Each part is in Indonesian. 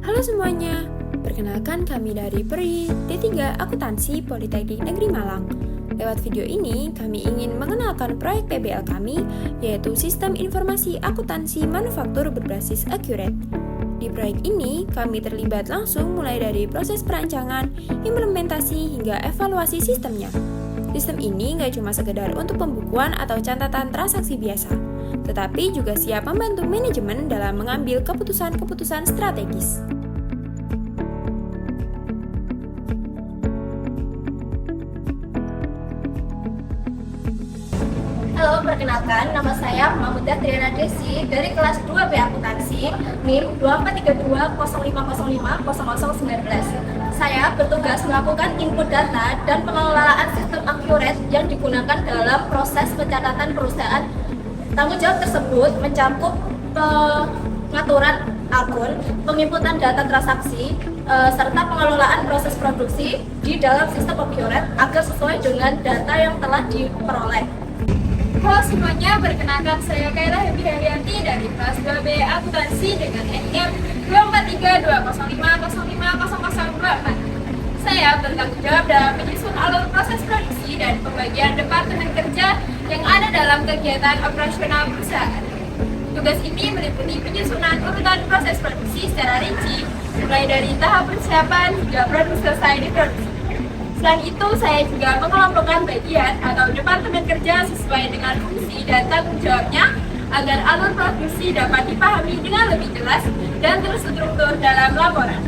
Halo semuanya, perkenalkan kami dari Peri D3 Akuntansi Politeknik Negeri Malang. Lewat video ini, kami ingin mengenalkan proyek PBL kami, yaitu Sistem Informasi Akuntansi Manufaktur Berbasis Accurate. Di proyek ini, kami terlibat langsung mulai dari proses perancangan, implementasi, hingga evaluasi sistemnya. Sistem ini nggak cuma sekedar untuk pembukuan atau catatan transaksi biasa, tetapi juga siap membantu manajemen dalam mengambil keputusan-keputusan strategis. Halo, perkenalkan, nama saya Mahmudah Triana Desi dari kelas 2B Akuntansi, NIM 243205050019. Saya bertugas melakukan input data dan pengelolaan sistem Accurate yang digunakan dalam proses pencatatan perusahaan. Tanggung jawab tersebut mencakup pengaturan akun, penginputan data transaksi, serta pengelolaan proses produksi di dalam sistem Accurate agar sesuai dengan data yang telah diperoleh. Halo semuanya, perkenalkan saya Kaila Hebi Herianti dari kelas 2B Akuntansi dengan NIM 24320505024. Saya bertanggung jawab dalam menyusun alur proses produksi dan pembagian departemen kerja yang ada dalam kegiatan operasional perusahaan. Tugas ini meliputi penyusunan urutan proses produksi secara rinci, mulai dari tahap persiapan hingga produk selesai diproduksi. Selain itu, saya juga mengelompokkan bagian atau departemen kerja sesuai dengan fungsi dan tanggung jawabnya agar alur produksi dapat dipahami dengan lebih jelas dan terstruktur dalam laporan.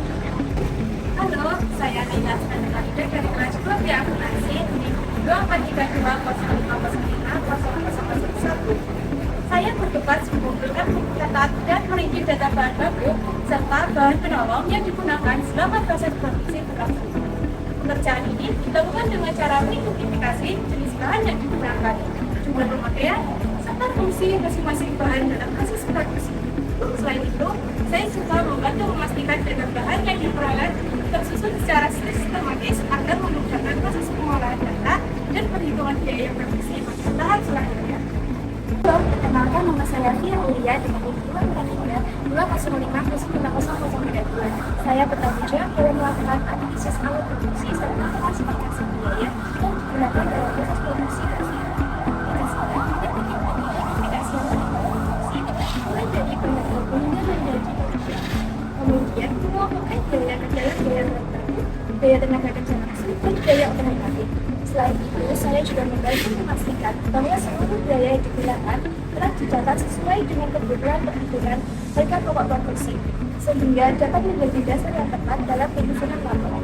Halo, saya Naila Sandalida dari kelas 2B Akuntansi NIM 24320555001. Saya bertugas mengumpulkan, mencatat, dan merinci data bahan baku serta bahan penolong yang digunakan selama proses produksi berlangsung. Pekerjaan ini dilakukan dengan cara mengidentifikasi jenis bahan yang digunakan, jumlah pemakaian, serta fungsi masing-masing bahan dalam proses produksi. Selain itu, saya juga membantu memastikan data bahan yang diperoleh tersusun secara sistematis agar memudahkan proses pengolahan data dan perhitungan biaya produksi pada tahap selanjutnya. Halo, perkenalkan nama saya Fia Ulia dengan NIM 20505090032. Saya bertanggung jawab dalam melakukan analisis alur produksi serta klasifikasi biaya yang digunakan dalam proses produksi mulai dari penentuan hingga menjadi produksi. Kemudian mengelompokkan biaya kerja dan biaya bahan, biaya tenaga kerja langsung, dan biaya otomatis. Selain itu, saya juga membantu memastikan bahwa seluruh biaya yang digunakan telah dicatat sesuai dengan kebutuhan perhitungan harga pokok produksi, sehingga dapat menjadi dasar yang tepat dalam penyusunan laporan.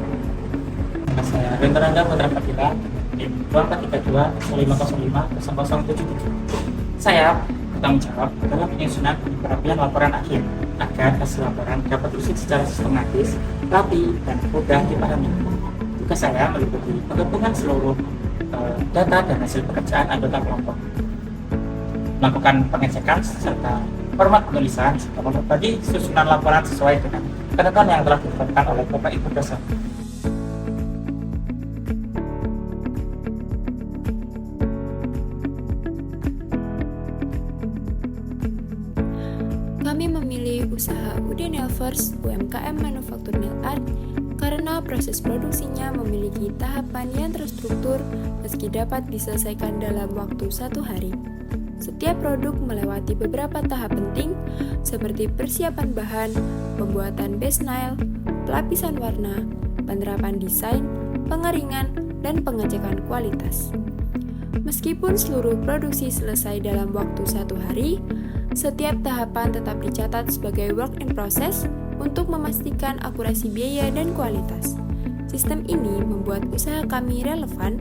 Saya Renteranda Putra Fatila di 243205505077. Saya bertanggung jawab dalam penyusunan perapian laporan akhir agar hasil laporan dapat tersusun secara sistematis, rapi, dan mudah dipahami. Tugas saya meliputi penggabungan seluruh data dan hasil pekerjaan anggota kelompok, melakukan pengecekan serta format penulisan, serta membagi susunan laporan sesuai dengan ketentuan yang telah ditetapkan oleh Bapak Ibu dosen. Kami memilih usaha Udenel First UMKM Manufaktur Nail Art karena proses produksinya memiliki tahapan yang terstruktur meski dapat diselesaikan dalam waktu 1 hari. Setiap produk melewati beberapa tahap penting seperti persiapan bahan, pembuatan base nail, pelapisan warna, penerapan desain, pengeringan, dan pengecekan kualitas. Meskipun seluruh produksi selesai dalam waktu 1 hari, setiap tahapan tetap dicatat sebagai work in process untuk memastikan akurasi biaya dan kualitas. Sistem ini membuat usaha kami relevan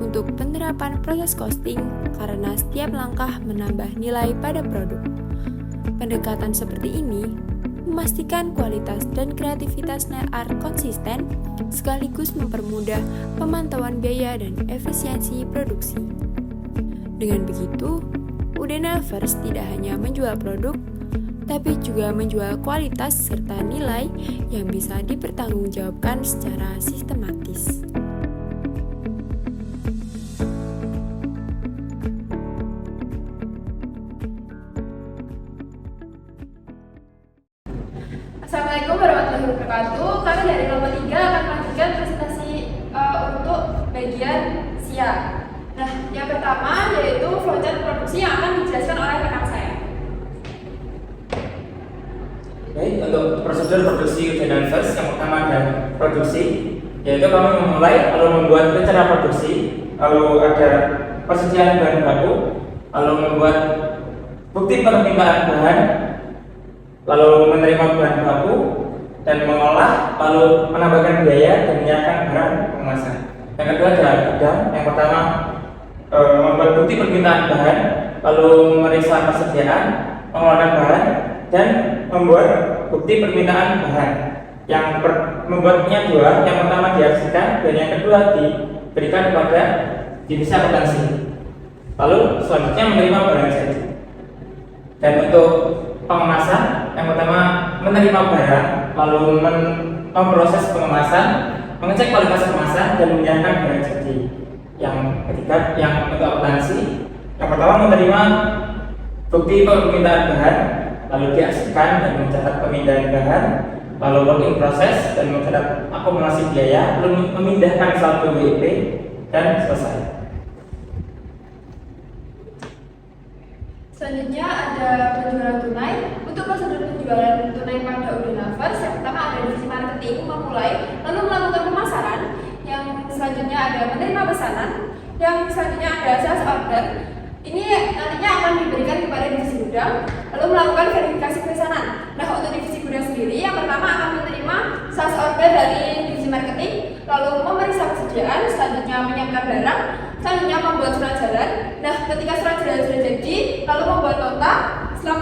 untuk penerapan proses costing karena setiap langkah menambah nilai pada produk. Pendekatan seperti ini memastikan kualitas dan kreativitas nail art konsisten sekaligus mempermudah pemantauan biaya dan efisiensi produksi. Dengan begitu, Udenel First tidak hanya menjual produk, tapi juga menjual kualitas serta nilai yang bisa dipertanggungjawabkan secara sistematis. Assalamualaikum warahmatullahi wabarakatuh. Kami dari kelompok 3 akan melanjutkan presentasi untuk bagian siap. Nah, yang pertama yaitu flowchart produksi yang akan dijelaskan oleh rekan saya. Baik, untuk prosedur produksi ujian first yang pertama ada produksi, yaitu kami memulai lalu membuat rencana produksi, lalu ada persediaan bahan baku, lalu membuat bukti permintaan bahan, lalu menerima bahan baku dan mengolah, lalu menambahkan biaya dan menyiapkan barang pengemasan. Yang kedua adalah gudang. Yang pertama membuat bukti permintaan bahan, lalu memeriksa persediaan, mengeluarkan bahan dan membuat bukti permintaan bahan. Membuatnya dua, yang pertama diaksikan dan yang kedua diberikan kepada divisi akuntansi. Lalu selanjutnya menerima barang jadi. Dan untuk pengemasan, yang pertama menerima barang, lalu memproses pengemasan, mengecek kualitas kemasan dan menyerahkan barang jadi. Yang ketiga, yang untuk akuntansi, yang pertama menerima bukti permintaan bahan, lalu diaksikan dan mencatat pemindahan bahan, lalu working proses dan mencatat akumulasi biaya, lalu memindahkan saldo WIP dan selesai. Selanjutnya ada penjualan tunai. Untuk prosedur penjualan tunai pada Udinavers, yang pertama ada divisi marketing memulai, lalu melakukan pemasaran. Yang selanjutnya ada menerima pesanan. Yang selanjutnya ada sales order. Ini nantinya akan diberikan kepada divisi gudang, lalu melakukan verifikasi pesanan. Nah, untuk divisi gudang sendiri, yang pertama akan menerima sales order dari divisi marketing, lalu memeriksa persediaan, selanjutnya menyiapkan barang, selanjutnya membuat surat jalan. Nah, ketika surat jalan sudah jadi, lalu membuat nota. Setelah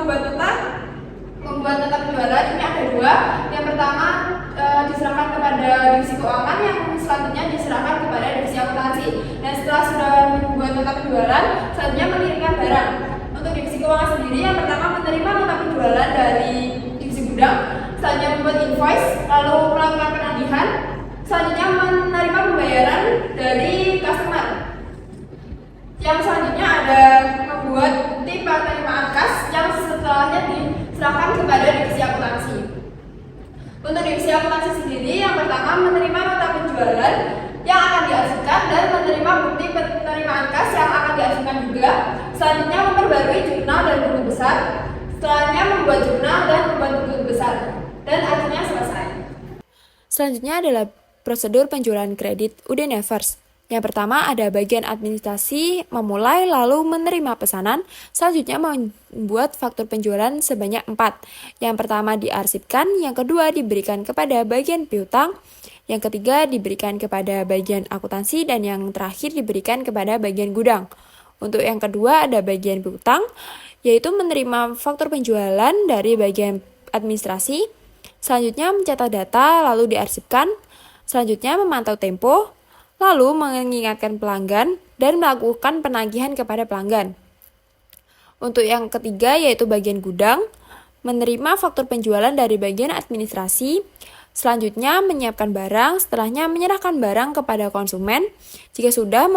membuat nota penjualan, ini ada dua. Yang pertama diserahkan kepada divisi keuangan, yang selanjutnya diserahkan kepada divisi akuntansi. Dan setelah sudah membuat nota penjualan, selanjutnya mengirimkan barang. Untuk divisi keuangan sendiri, yang pertama menerima nota penjualan dari divisi gudang, selanjutnya membuat invoice, lalu melakukan penagihan, selanjutnya menerima pembayaran dari customer. Yang selanjutnya ada membuat bukti penerimaan kas yang setelahnya diserahkan kepada divisi akuntansi. Untuk divisi akuntansi sendiri, yang pertama menerima nota penjualan yang akan diarsipkan dan menerima bukti penerimaan kas yang akan diarsipkan juga. Selanjutnya memperbarui jurnal dan buku besar. Setelahnya membuat jurnal dan membuat buku besar. Dan akhirnya selesai. Selanjutnya adalah prosedur penjualan kredit Udinavers. Yang pertama ada bagian administrasi memulai lalu menerima pesanan, selanjutnya membuat faktur penjualan sebanyak 4. Yang pertama diarsipkan, yang kedua diberikan kepada bagian piutang, yang ketiga diberikan kepada bagian akuntansi, dan yang terakhir diberikan kepada bagian gudang. Untuk yang kedua ada bagian piutang, yaitu menerima faktur penjualan dari bagian administrasi, selanjutnya mencatat data lalu diarsipkan, selanjutnya memantau tempo, lalu mengingatkan pelanggan dan melakukan penagihan kepada pelanggan. Untuk yang ketiga yaitu bagian gudang, menerima faktur penjualan dari bagian administrasi, selanjutnya menyiapkan barang, setelahnya menyerahkan barang kepada konsumen. Jika sudah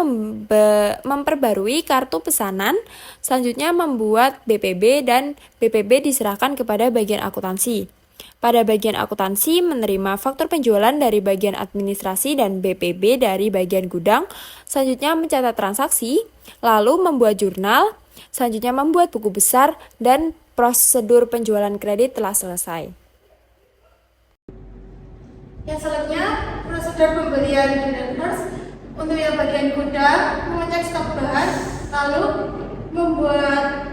memperbarui kartu pesanan, selanjutnya membuat BPB dan BPB diserahkan kepada bagian akuntansi. Pada bagian akuntansi menerima faktur penjualan dari bagian administrasi dan BPB dari bagian gudang, selanjutnya mencatat transaksi, lalu membuat jurnal, selanjutnya membuat buku besar, dan prosedur penjualan kredit telah selesai. Yang selanjutnya prosedur pembelian Udinavers. Untuk yang bagian gudang, mengecek stok bahan, lalu membuat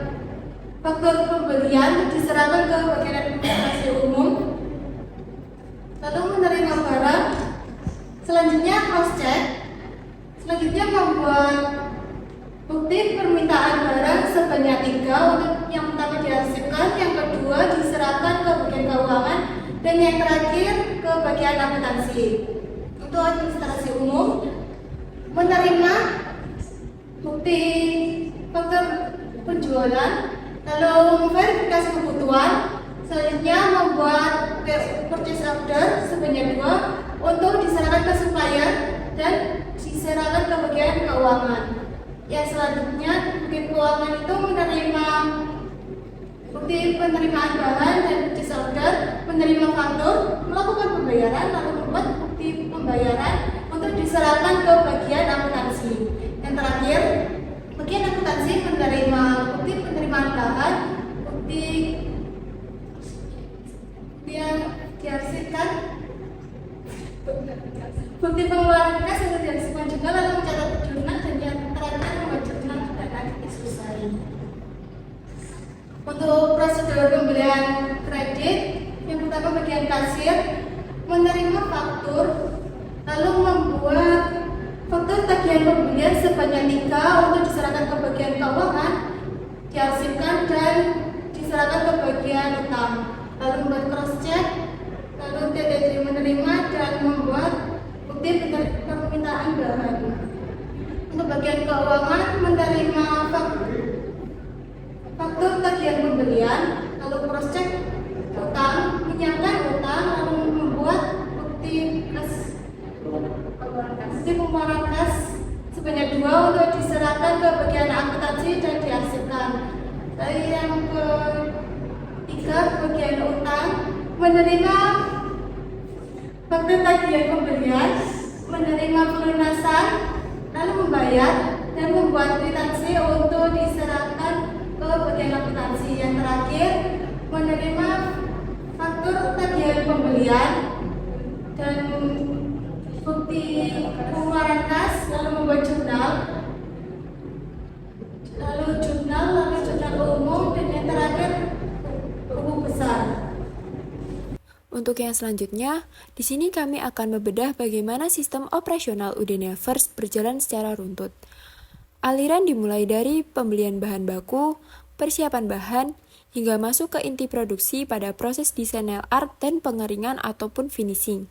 faktur pembelian diserahkan ke bagian administrasi umum, lalu menerima barang, selanjutnya cross check, selanjutnya membuat bukti permintaan barang sebanyak 3. Untuk yang pertama diarsipkan, yang kedua diserahkan ke bagian keuangan, dan yang terakhir ke bagian akuntansi. Untuk administrasi umum, menerima bukti faktur penjualan, lalu memverifikasi kebutuhan, selanjutnya membuat purchase order sebanyak 2 untuk diserahkan ke supplier dan diserahkan ke bagian keuangan. Yang selanjutnya, bagian keuangan itu menerima bukti penerimaan bahan dan purchase order, menerima faktur, melakukan pembayaran, lalu membuat bukti pembayaran untuk diserahkan ke bagian akuntansi. Yang terakhir, bagian akuntansi menerima bukti penerimaan bahan, bukti yang dihasilkan, bukti pengeluaran kas yang dihasilkan juga, lalu mencatat jurnal, dan yang terakhir membuat jurnal dan akhirnya selesai. Untuk prosedur pembelian kredit, yang pertama bagian kasir menerima faktur, lalu membuat faktur tagihan pembelian sebanyak 3 untuk diserahkan ke bagian keuangan, diarsipkan dan diserahkan ke bagian utang, lalu membuat cross check, lalu TTD menerima dan membuat bukti permintaan bahan. Untuk bagian keuangan menerima faktur tagihan pembelian, lalu cross check utang, menyiapkan utang, lalu membuat bukti pengeluaran kas sebanyak 2 untuk diserahkan ke bagian akuntansi dan diarsipkan. Lalu yang ketiga, bagian utang menerima faktur tagihan pembelian, menerima pelunasan, lalu membayar dan membuat kwitansi untuk diserahkan ke bagian akuntansi. Yang terakhir, menerima faktur tagihan pembelian dan bukti pengeluaran kas, lalu membuat jurnal, lalu jurnal umum, dan yang terakhir buku besar. Untuk yang selanjutnya, di sini kami akan membedah bagaimana sistem operasional Udenia First berjalan secara runtut. Aliran dimulai dari pembelian bahan baku, persiapan bahan, hingga masuk ke inti produksi pada proses desain nail art dan pengeringan ataupun finishing.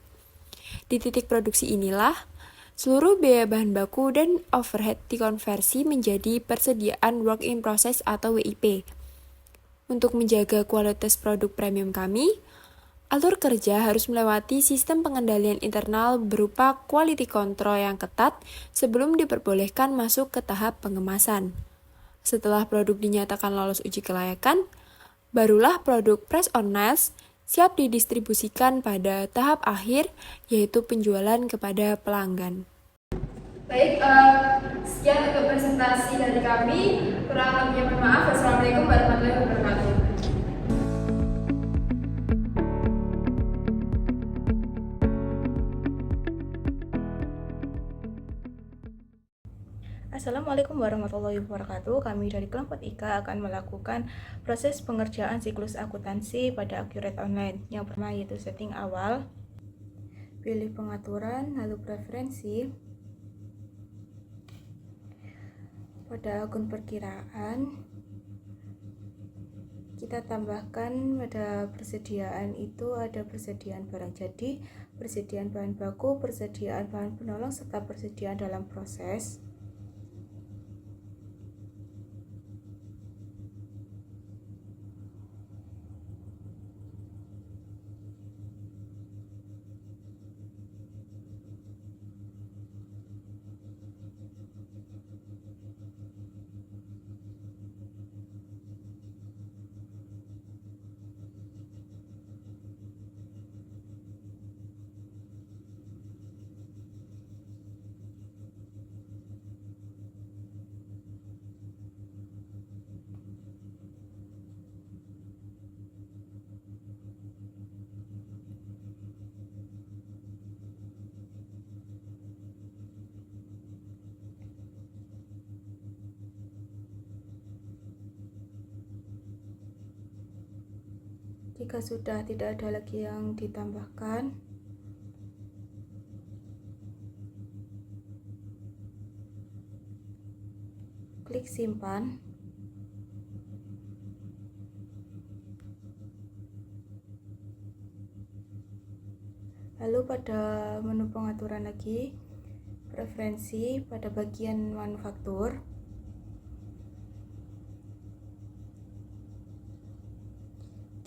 Di titik produksi inilah, seluruh biaya bahan baku dan overhead dikonversi menjadi persediaan work in process atau WIP. Untuk menjaga kualitas produk premium kami, alur kerja harus melewati sistem pengendalian internal berupa quality control yang ketat sebelum diperbolehkan masuk ke tahap pengemasan. Setelah produk dinyatakan lolos uji kelayakan, barulah produk press on nails siap didistribusikan pada tahap akhir, yaitu penjualan kepada pelanggan. Baik, sekian untuk presentasi dari kami. Kurang lebihnya mohon maaf. Wassalamualaikum warahmatullahi wabarakatuh. Assalamualaikum warahmatullahi wabarakatuh. Kami dari kelompok IKA akan melakukan proses pengerjaan siklus akuntansi pada Accurate Online. Yang pertama yaitu setting awal, pilih pengaturan, lalu preferensi. Pada akun perkiraan, kita tambahkan pada persediaan itu ada persediaan barang jadi, persediaan bahan baku, persediaan bahan penolong, serta persediaan dalam proses. Jika sudah tidak ada lagi yang ditambahkan, klik simpan. Lalu pada menu pengaturan lagi, preferensi pada bagian manufaktur.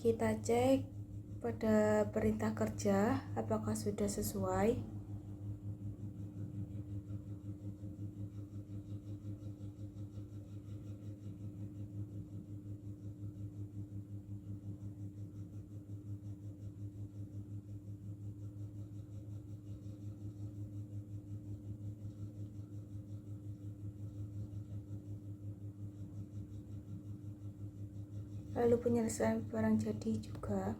Kita cek pada perintah kerja apakah sudah sesuai. lalu penyelesaian barang jadi juga.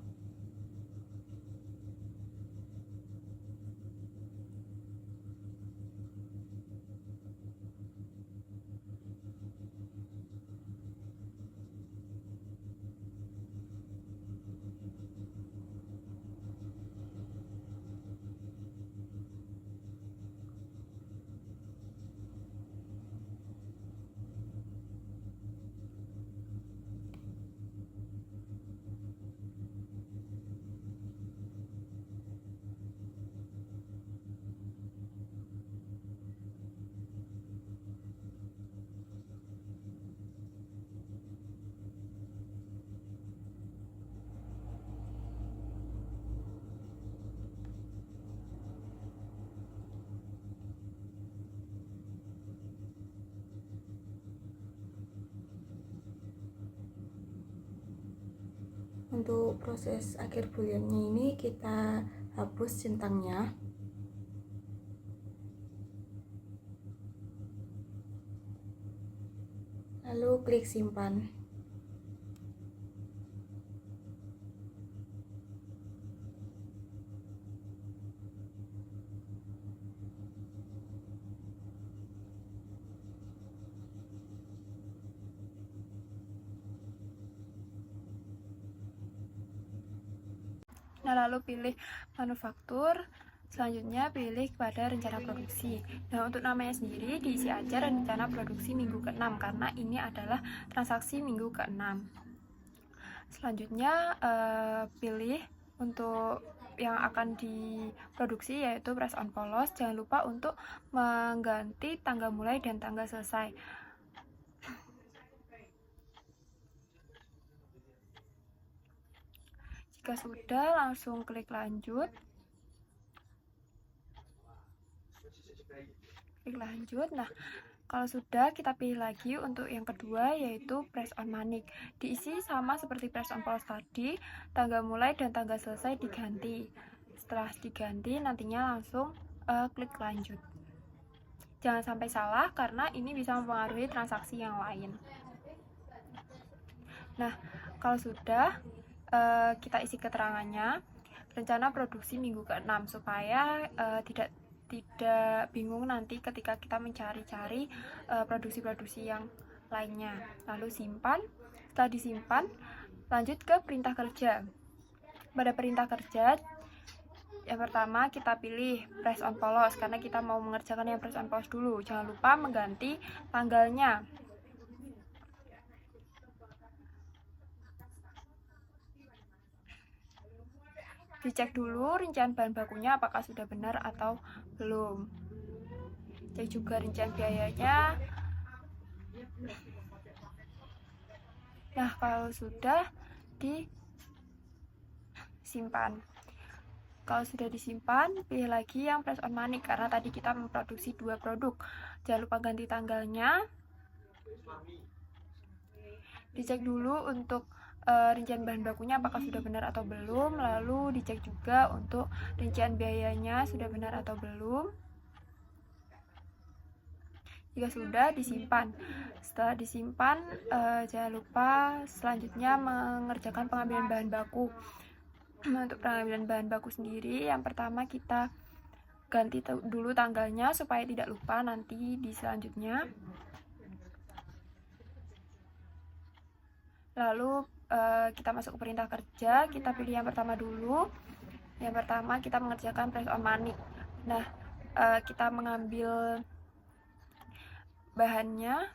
Untuk proses akhir buliannya ini kita hapus centangnya. Lalu klik simpan. Nah, lalu pilih manufaktur, selanjutnya pilih kepada rencana produksi. Nah, untuk namanya sendiri diisi aja rencana produksi minggu ke-6 karena ini adalah transaksi minggu ke-6. Selanjutnya pilih untuk yang akan diproduksi yaitu press on polos. Jangan lupa untuk mengganti tanggal mulai dan tanggal selesai. Jika sudah, langsung klik lanjut. Klik lanjut. Nah, kalau sudah, kita pilih lagi untuk yang kedua yaitu press on manik. Diisi sama seperti press on polos tadi, tanggal mulai dan tanggal selesai diganti. Setelah diganti, nantinya langsung klik lanjut. Jangan sampai salah karena ini bisa mempengaruhi transaksi yang lain. Nah, kalau sudah, kita isi keterangannya rencana produksi minggu ke-6 supaya tidak bingung nanti ketika kita mencari-cari produksi-produksi yang lainnya. Lalu simpan. Setelah disimpan, lanjut ke perintah kerja. Pada perintah kerja, yang pertama kita pilih press on polos karena kita mau mengerjakan yang press on polos dulu. Jangan lupa mengganti tanggalnya. Dicek dulu rincian bahan bakunya apakah sudah benar atau belum. Cek juga rincian biayanya. Nah, kalau sudah disimpan. Kalau sudah disimpan, pilih lagi yang press on money karena tadi kita memproduksi 2 produk. Jangan lupa ganti tanggalnya. Dicek dulu untuk rincian bahan bakunya apakah sudah benar atau belum, lalu dicek juga untuk rincian biayanya sudah benar atau belum. Jika sudah, disimpan. Setelah disimpan, jangan lupa selanjutnya mengerjakan pengambilan bahan baku. Untuk pengambilan bahan baku sendiri, yang pertama kita ganti dulu tanggalnya supaya tidak lupa nanti di selanjutnya. Lalu kita masuk ke perintah kerja, kita pilih yang pertama dulu. Yang pertama kita mengerjakan press on manik. Nah, kita mengambil bahannya,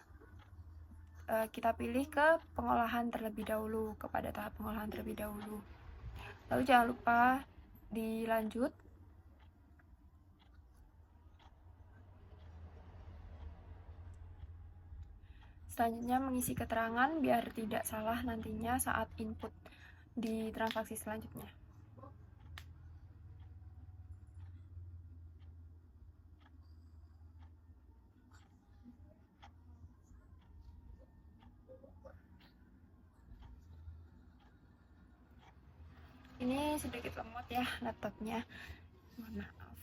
kita pilih ke pengolahan terlebih dahulu, kepada tahap pengolahan terlebih dahulu. Lalu jangan lupa dilanjut. Selanjutnya mengisi keterangan biar tidak salah nantinya saat input di transaksi selanjutnya. Ini sedikit lemot ya laptopnya, mohon maaf.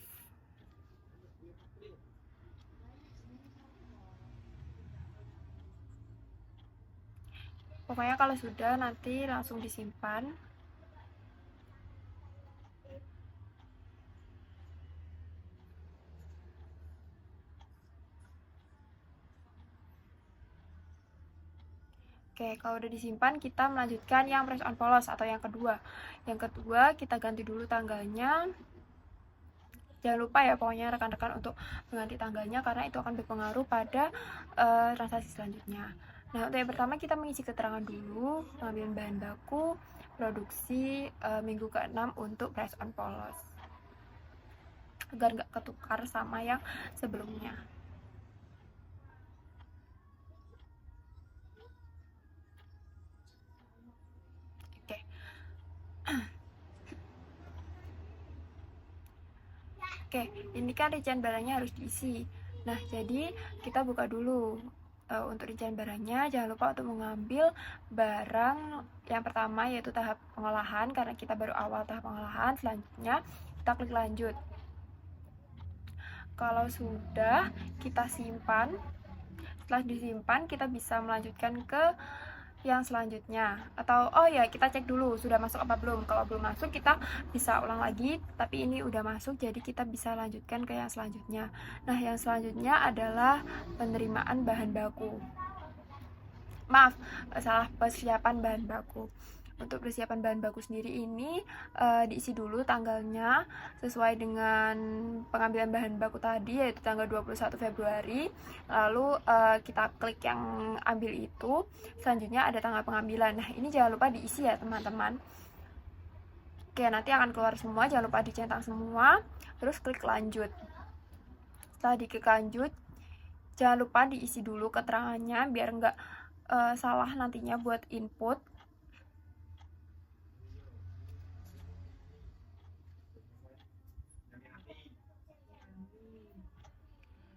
Pokoknya kalau sudah nanti langsung disimpan. Oke, kalau udah disimpan, kita melanjutkan yang press on polos atau yang kedua. Yang kedua, kita ganti dulu tanggalnya. Jangan lupa ya pokoknya rekan-rekan untuk mengganti tanggalnya karena itu akan berpengaruh pada transaksi selanjutnya. Nah, untuk yang pertama kita mengisi keterangan dulu, pengambilan bahan baku, produksi minggu ke-6 untuk press on polos. Agar nggak ketukar sama yang sebelumnya. Oke. Oke, ini kan rincian barangnya harus diisi. Nah, jadi kita buka dulu. Untuk rincian barangnya, jangan lupa untuk mengambil barang yang pertama yaitu tahap pengolahan, karena kita baru awal tahap pengolahan. Selanjutnya, kita klik lanjut. Kalau sudah, kita simpan. Setelah disimpan, kita bisa melanjutkan ke yang selanjutnya, atau oh ya kita cek dulu sudah masuk apa belum. Kalau belum masuk kita bisa ulang lagi, tapi ini udah masuk jadi kita bisa lanjutkan ke yang selanjutnya. Nah, yang selanjutnya adalah penerimaan bahan baku, salah, persiapan bahan baku. Untuk persiapan bahan baku sendiri ini diisi dulu tanggalnya sesuai dengan pengambilan bahan baku tadi, yaitu tanggal 21 Februari. Lalu kita klik yang ambil itu. Selanjutnya ada tanggal pengambilan. Nah, ini jangan lupa diisi ya teman-teman. Oke, nanti akan keluar semua, jangan lupa dicentang semua. Terus klik lanjut. Setelah diklik lanjut, jangan lupa diisi dulu keterangannya biar nggak salah nantinya buat input.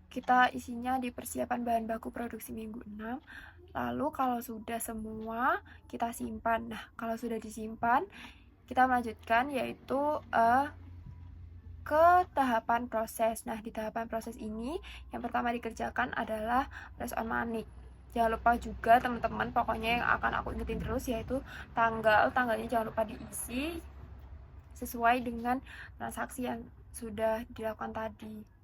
Kita isinya di persiapan bahan baku produksi minggu 6. Lalu kalau sudah semua, kita simpan. Nah, kalau sudah disimpan, kita melanjutkan yaitu ke tahapan proses. Nah, di tahapan proses ini, yang pertama dikerjakan adalah press on money. Jangan lupa juga teman-teman, pokoknya yang akan aku ingetin terus yaitu tanggalnya jangan lupa diisi sesuai dengan transaksi yang sudah dilakukan tadi.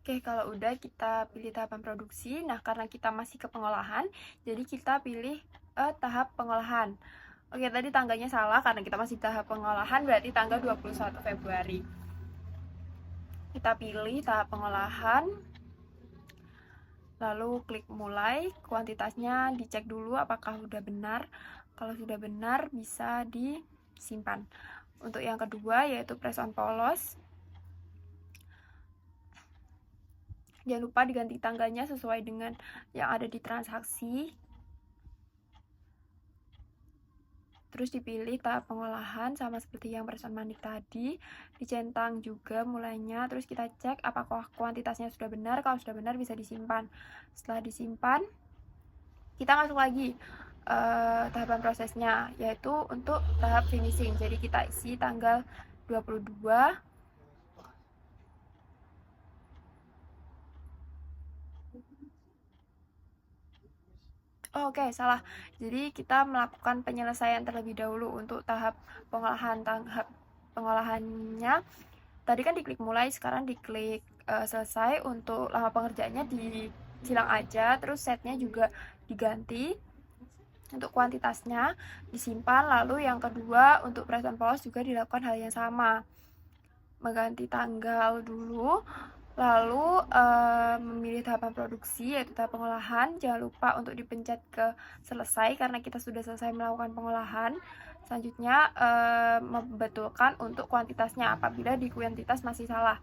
Oke, kalau udah kita pilih tahapan produksi. Nah, karena kita masih ke pengolahan, jadi kita pilih tahap pengolahan. Oke, tadi tanggalnya salah karena kita masih tahap pengolahan, berarti tanggal 21 Februari. Kita pilih tahap pengolahan, lalu klik mulai. Kuantitasnya dicek dulu apakah sudah benar. Kalau sudah benar, bisa disimpan. Untuk yang kedua, yaitu press on polos. Jangan lupa diganti tanggalnya sesuai dengan yang ada di transaksi. Terus dipilih tahap pengolahan sama seperti yang press on money tadi. Dicentang juga mulainya. Terus kita cek apakah kuantitasnya sudah benar. Kalau sudah benar bisa disimpan. Setelah disimpan, kita masuk lagi tahapan prosesnya, yaitu untuk tahap finishing. Jadi kita isi tanggal 22. Oke, salah. Jadi kita melakukan penyelesaian terlebih dahulu untuk tahap pengolahan. Tahap pengolahannya tadi kan diklik mulai, sekarang diklik selesai. Untuk lama pengerjaannya disilang aja, terus setnya juga diganti. Untuk kuantitasnya disimpan. Lalu yang kedua, untuk press on polos juga dilakukan hal yang sama, mengganti tanggal dulu. Lalu memilih tahapan produksi yaitu tahap pengolahan. Jangan lupa untuk dipencet ke selesai karena kita sudah selesai melakukan pengolahan. Selanjutnya membetulkan untuk kuantitasnya apabila di kuantitas masih salah,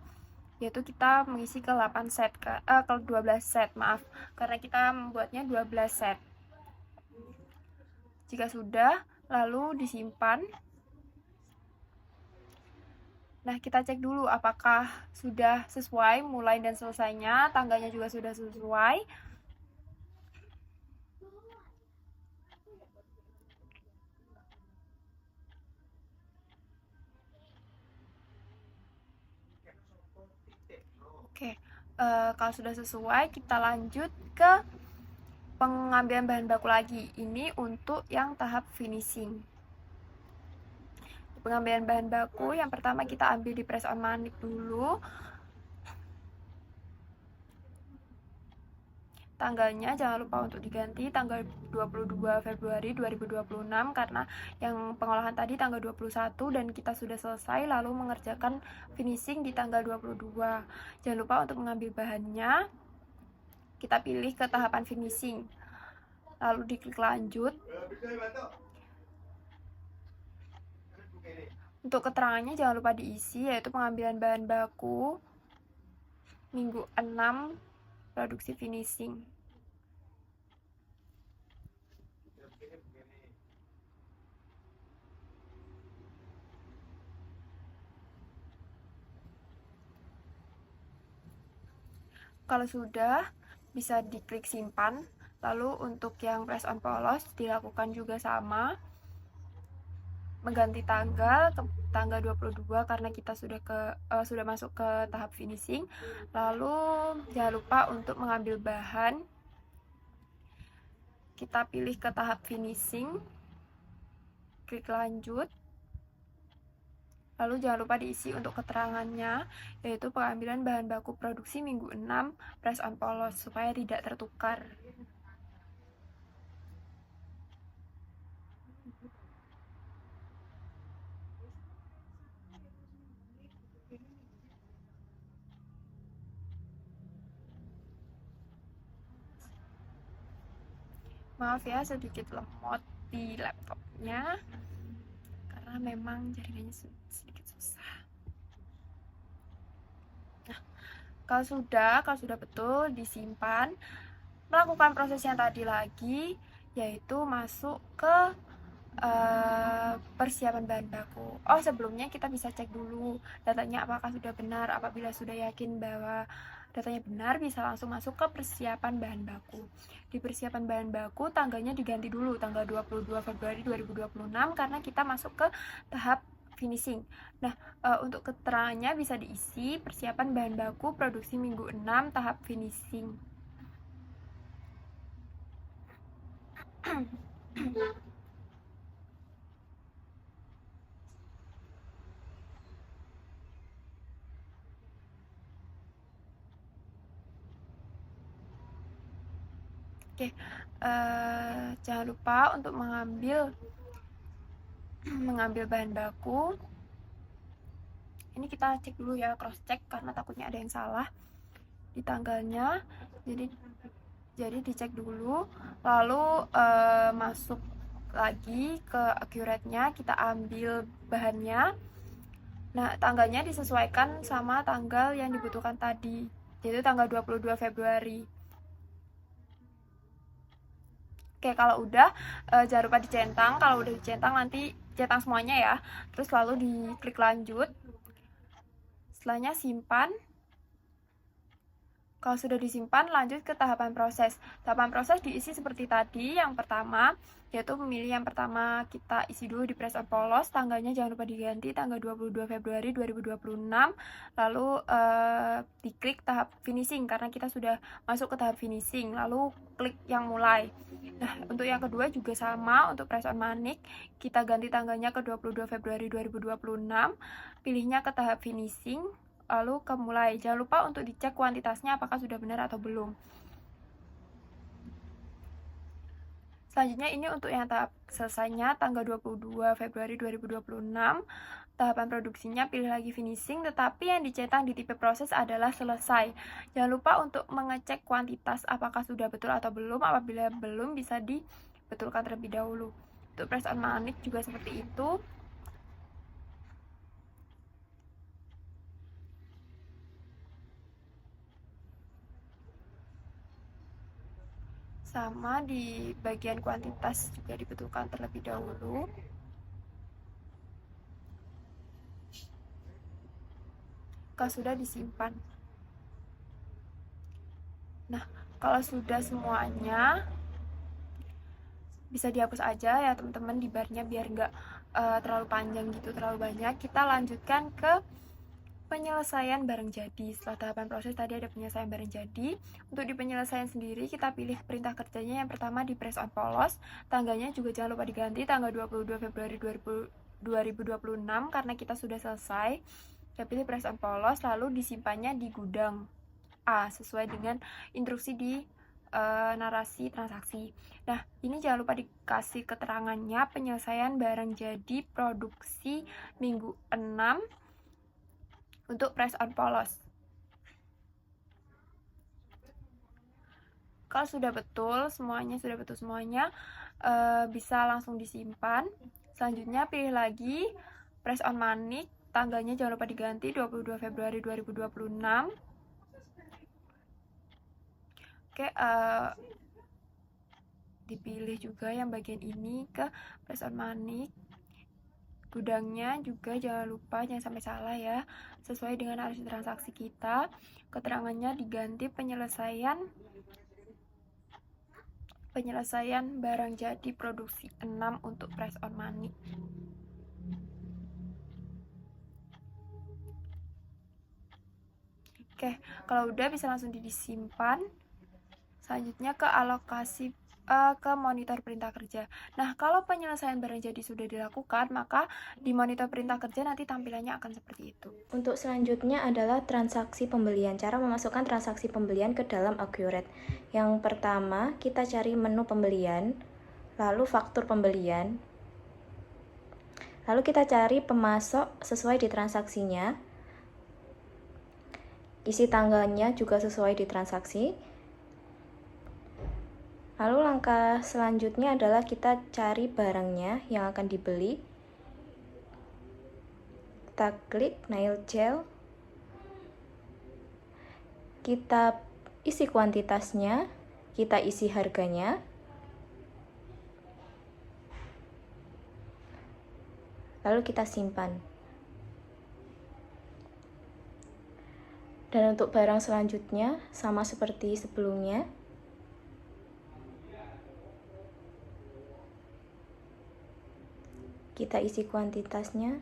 yaitu kita mengisi ke 8 set ke 12 set, maaf, karena kita membuatnya 12 set. Jika sudah, lalu disimpan. Nah, kita cek dulu apakah sudah sesuai mulai dan selesainya, tanggalnya juga sudah sesuai. Oke, kalau sudah sesuai, kita lanjut ke pengambilan bahan baku lagi. Ini untuk yang tahap finishing. Pengambilan bahan baku, yang pertama kita ambil di press on manik dulu. Tanggalnya jangan lupa untuk diganti tanggal 22 Februari 2026 karena yang pengolahan tadi tanggal 21 dan kita sudah selesai lalu mengerjakan finishing di tanggal 22. Jangan lupa untuk mengambil bahannya. Kita pilih ke tahapan finishing. Lalu diklik lanjut. Untuk keterangannya jangan lupa diisi, yaitu pengambilan bahan baku minggu 6 produksi finishing. Kalau sudah, bisa diklik simpan. Lalu untuk yang press on polos dilakukan juga sama. Mengganti tanggal ke tanggal 22 karena kita sudah masuk ke tahap finishing. Lalu jangan lupa untuk mengambil bahan. Kita pilih ke tahap finishing. Klik lanjut. Lalu jangan lupa diisi untuk keterangannya, yaitu pengambilan bahan baku produksi minggu 6 press on polos supaya tidak tertukar. Maaf ya, sedikit lemot di laptopnya karena memang jaringannya sedikit susah. Nah, kalau sudah betul disimpan, melakukan proses yang tadi lagi, yaitu masuk ke persiapan bahan baku. Oh, sebelumnya kita bisa cek dulu datanya apakah sudah benar. Apabila sudah yakin bahwa datanya benar, bisa langsung masuk ke persiapan bahan baku. Di persiapan bahan baku, tanggalnya diganti dulu, tanggal 22 Februari 2026, karena kita masuk ke tahap finishing. Nah, untuk keterangannya bisa diisi persiapan bahan baku produksi minggu 6 tahap finishing. Oke, jangan lupa untuk mengambil bahan baku. Ini kita cek dulu ya, cross check karena takutnya ada yang salah di tanggalnya. Jadi dicek dulu, lalu masuk lagi ke accurate-nya, kita ambil bahannya. Nah, tanggalnya disesuaikan sama tanggal yang dibutuhkan tadi, yaitu tanggal 22 Februari. Oke, kalau udah jangan lupa dicentang. Kalau udah dicentang nanti centang semuanya ya. Terus lalu diklik lanjut. Setelahnya simpan. Kalau sudah disimpan, lanjut ke tahapan proses. Tahapan proses diisi seperti tadi. Yang pertama, yaitu memilih yang pertama kita isi dulu di press on polos. Tanggalnya jangan lupa diganti tanggal 22 Februari 2026. Lalu diklik tahap finishing karena kita sudah masuk ke tahap finishing. Lalu klik yang mulai. Nah, untuk yang kedua juga sama, untuk press on manik kita ganti tanggalnya ke 22 Februari 2026. Pilihnya ke tahap finishing. Lalu ke mulai. Jangan lupa untuk dicek kuantitasnya apakah sudah benar atau belum. Selanjutnya ini untuk yang tahap selesainya tanggal 22 Februari 2026. Tahapan produksinya pilih lagi finishing, tetapi yang dicetak di tipe proses adalah selesai. Jangan lupa untuk mengecek kuantitas apakah sudah betul atau belum. Apabila belum, bisa dibetulkan terlebih dahulu. Untuk press on manik juga seperti itu. Sama di bagian kuantitas juga dibetulkan terlebih dahulu. Kalau sudah disimpan. Nah, kalau sudah semuanya bisa dihapus aja ya teman-teman di barnya biar nggak terlalu panjang gitu, terlalu banyak. Kita lanjutkan ke penyelesaian barang jadi. Setelah tahapan proses tadi ada penyelesaian barang jadi. Untuk di penyelesaian sendiri kita pilih perintah kerjanya yang pertama di press on polos. Tanggalnya juga jangan lupa diganti tanggal 22 Februari 2026 karena kita sudah selesai. Kita pilih press on polos lalu disimpannya di gudang A sesuai dengan instruksi di narasi transaksi. Nah, ini jangan lupa dikasih keterangannya penyelesaian barang jadi produksi minggu 6 untuk press on polos. Kalau sudah betul semuanya, bisa langsung disimpan. Selanjutnya pilih lagi press on manik, tanggalnya jangan lupa diganti 22 Februari 2026. Oke, dipilih juga yang bagian ini ke press on manik. Gudangnya juga jangan lupa, jangan sampai salah ya, sesuai dengan arus transaksi kita. Keterangannya diganti penyelesaian barang jadi produksi 6 untuk press on manik. Oke, kalau udah bisa langsung disimpan. Selanjutnya ke alokasi ke monitor perintah kerja. Nah, kalau penyelesaian barang jadi sudah dilakukan, maka di monitor perintah kerja nanti tampilannya akan seperti itu. Untuk selanjutnya adalah transaksi pembelian. Cara memasukkan transaksi pembelian ke dalam Accurate. Yang pertama, kita cari menu pembelian, lalu faktur pembelian. Lalu kita cari pemasok sesuai di transaksinya. Isi tanggalnya juga sesuai di transaksi. Lalu langkah selanjutnya adalah kita cari barangnya yang akan dibeli. Kita klik nail gel. Kita isi kuantitasnya, kita isi harganya. Lalu kita simpan. Dan untuk barang selanjutnya sama seperti sebelumnya. Kita isi kuantitasnya.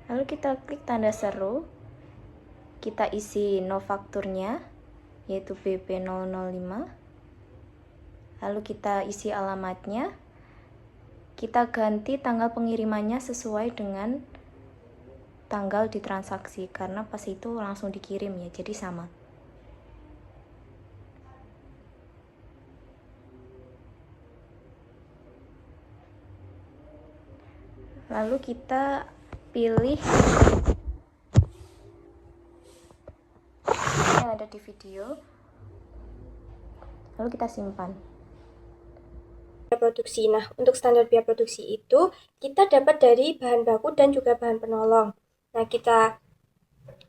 Lalu kita klik tanda seru. Kita isi no fakturnya, yaitu BP005. Lalu kita isi alamatnya. Kita ganti tanggal pengirimannya sesuai dengan tanggal di transaksi karena pas itu langsung dikirim ya, jadi sama. Lalu kita pilih yang ada di video, lalu kita simpan. Produksi. Nah, untuk standar biaya produksi itu kita dapat dari bahan baku dan juga bahan penolong. Nah, kita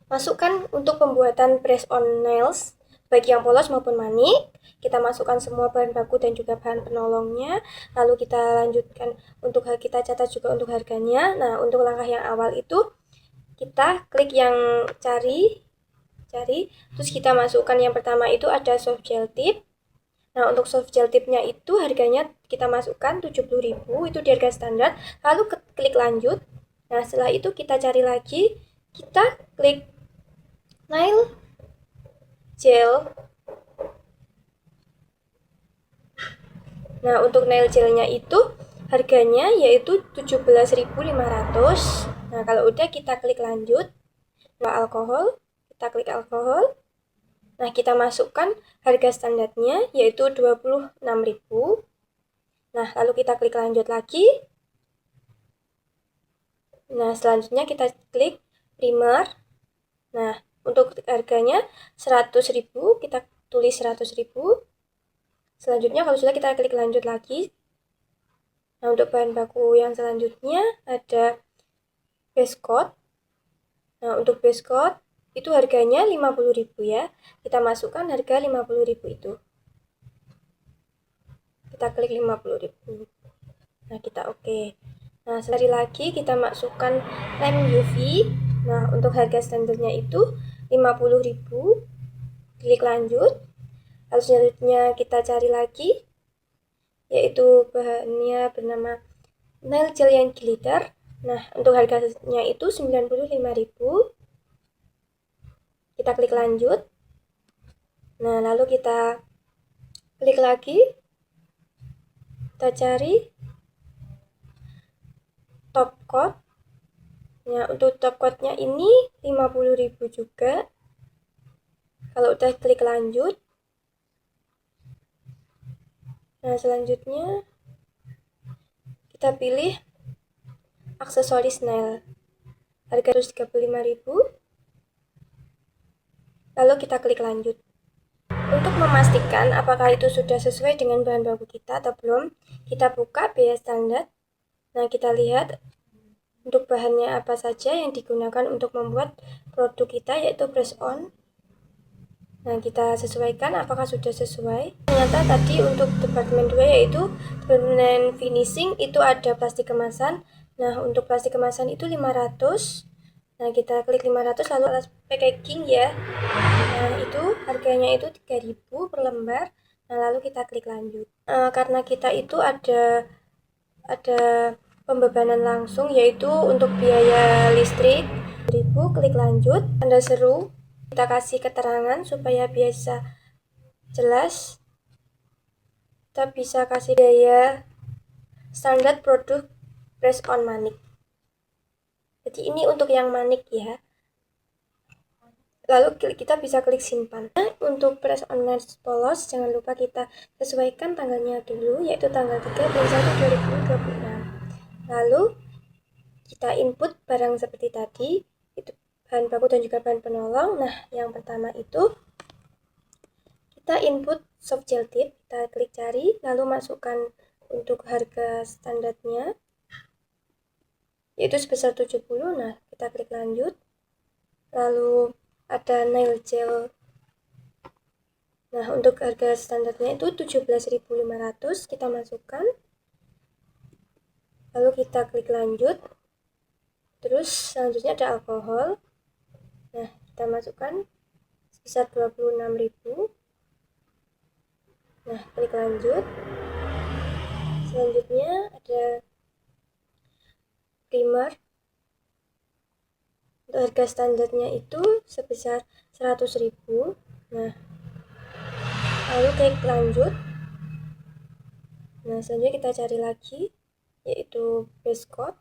masukkan untuk pembuatan press on nails, baik yang polos maupun manik. Kita masukkan semua bahan baku dan juga bahan penolongnya. Lalu kita lanjutkan untuk kita catat juga untuk harganya. Nah, untuk langkah yang awal itu kita klik yang cari, terus kita masukkan yang pertama itu ada soft gel tip. Nah, untuk soft gel tipnya itu harganya kita masukkan 70.000, itu di harga standar. Lalu klik lanjut. Nah, setelah itu kita cari lagi, kita klik nail gel. Nah, untuk nail gelnya itu harganya yaitu 17.500. Nah, kalau udah kita klik lanjut. Nah, alkohol, kita klik alkohol. Nah, kita masukkan harga standarnya yaitu 26.000. Nah, lalu kita klik lanjut lagi. Nah, selanjutnya kita klik primer. Nah, untuk harganya 100.000, kita tulis 100.000. Selanjutnya kalau sudah kita klik lanjut lagi. Nah, untuk bahan baku yang selanjutnya ada base coat. Nah, untuk base coat itu harganya 50.000 ya. Kita masukkan harga 50.000 itu. Kita klik 50.000. Nah, kita oke. Nah, sekali lagi kita masukkan lem UV. Nah, untuk harga standarnya itu 50.000. klik lanjut. Lalu selanjutnya kita cari lagi, yaitu bahannya bernama nail gel yang glitter. Nah, untuk harganya itu 95.000. Kita klik lanjut. Nah, lalu kita klik lagi. Kita cari top coat. Nah, untuk top coatnya ini 50.000 juga. Kalau udah klik lanjut. Nah, selanjutnya kita pilih aksesoris nail. Harga 135.000. Lalu kita klik lanjut. Untuk memastikan apakah itu sudah sesuai dengan bahan baku kita atau belum, kita buka biaya standar. Nah, kita lihat untuk bahannya apa saja yang digunakan untuk membuat produk kita, yaitu press on. Nah, kita sesuaikan apakah sudah sesuai. Ternyata tadi untuk departemen 2, yaitu departemen finishing, itu ada plastik kemasan. Nah, untuk plastik kemasan itu 500. Nah, kita klik 500, lalu alas packaging ya. Nah, itu harganya itu 3.000 per lembar. Nah, lalu kita klik lanjut. Karena kita itu ada pembebanan langsung, yaitu untuk biaya listrik 1.000, klik lanjut. Tanda seru, kita kasih keterangan supaya biasa jelas. Kita bisa kasih biaya standar produk press on manik. Jadi ini untuk yang manik ya. Lalu kita bisa klik simpan. Untuk press on nails polos, jangan lupa kita sesuaikan tanggalnya dulu, yaitu tanggal 3 bulan 1 2026. Lalu kita input barang seperti tadi, itu bahan baku dan juga bahan penolong. Nah, yang pertama itu kita input soft gel tip, kita klik cari, lalu masukkan untuk harga standarnya, yaitu sebesar 70. Nah, kita klik lanjut. Lalu ada nail gel. Nah, untuk harga standarnya itu 17.500, kita masukkan. Lalu kita klik lanjut. Terus selanjutnya ada alkohol. Nah, kita masukkan sebesar 26.000. Nah, klik lanjut. Selanjutnya ada primer. Untuk harga standarnya itu sebesar 100.000. Nah, lalu klik lanjut. Nah, selanjutnya kita cari lagi, yaitu base coat.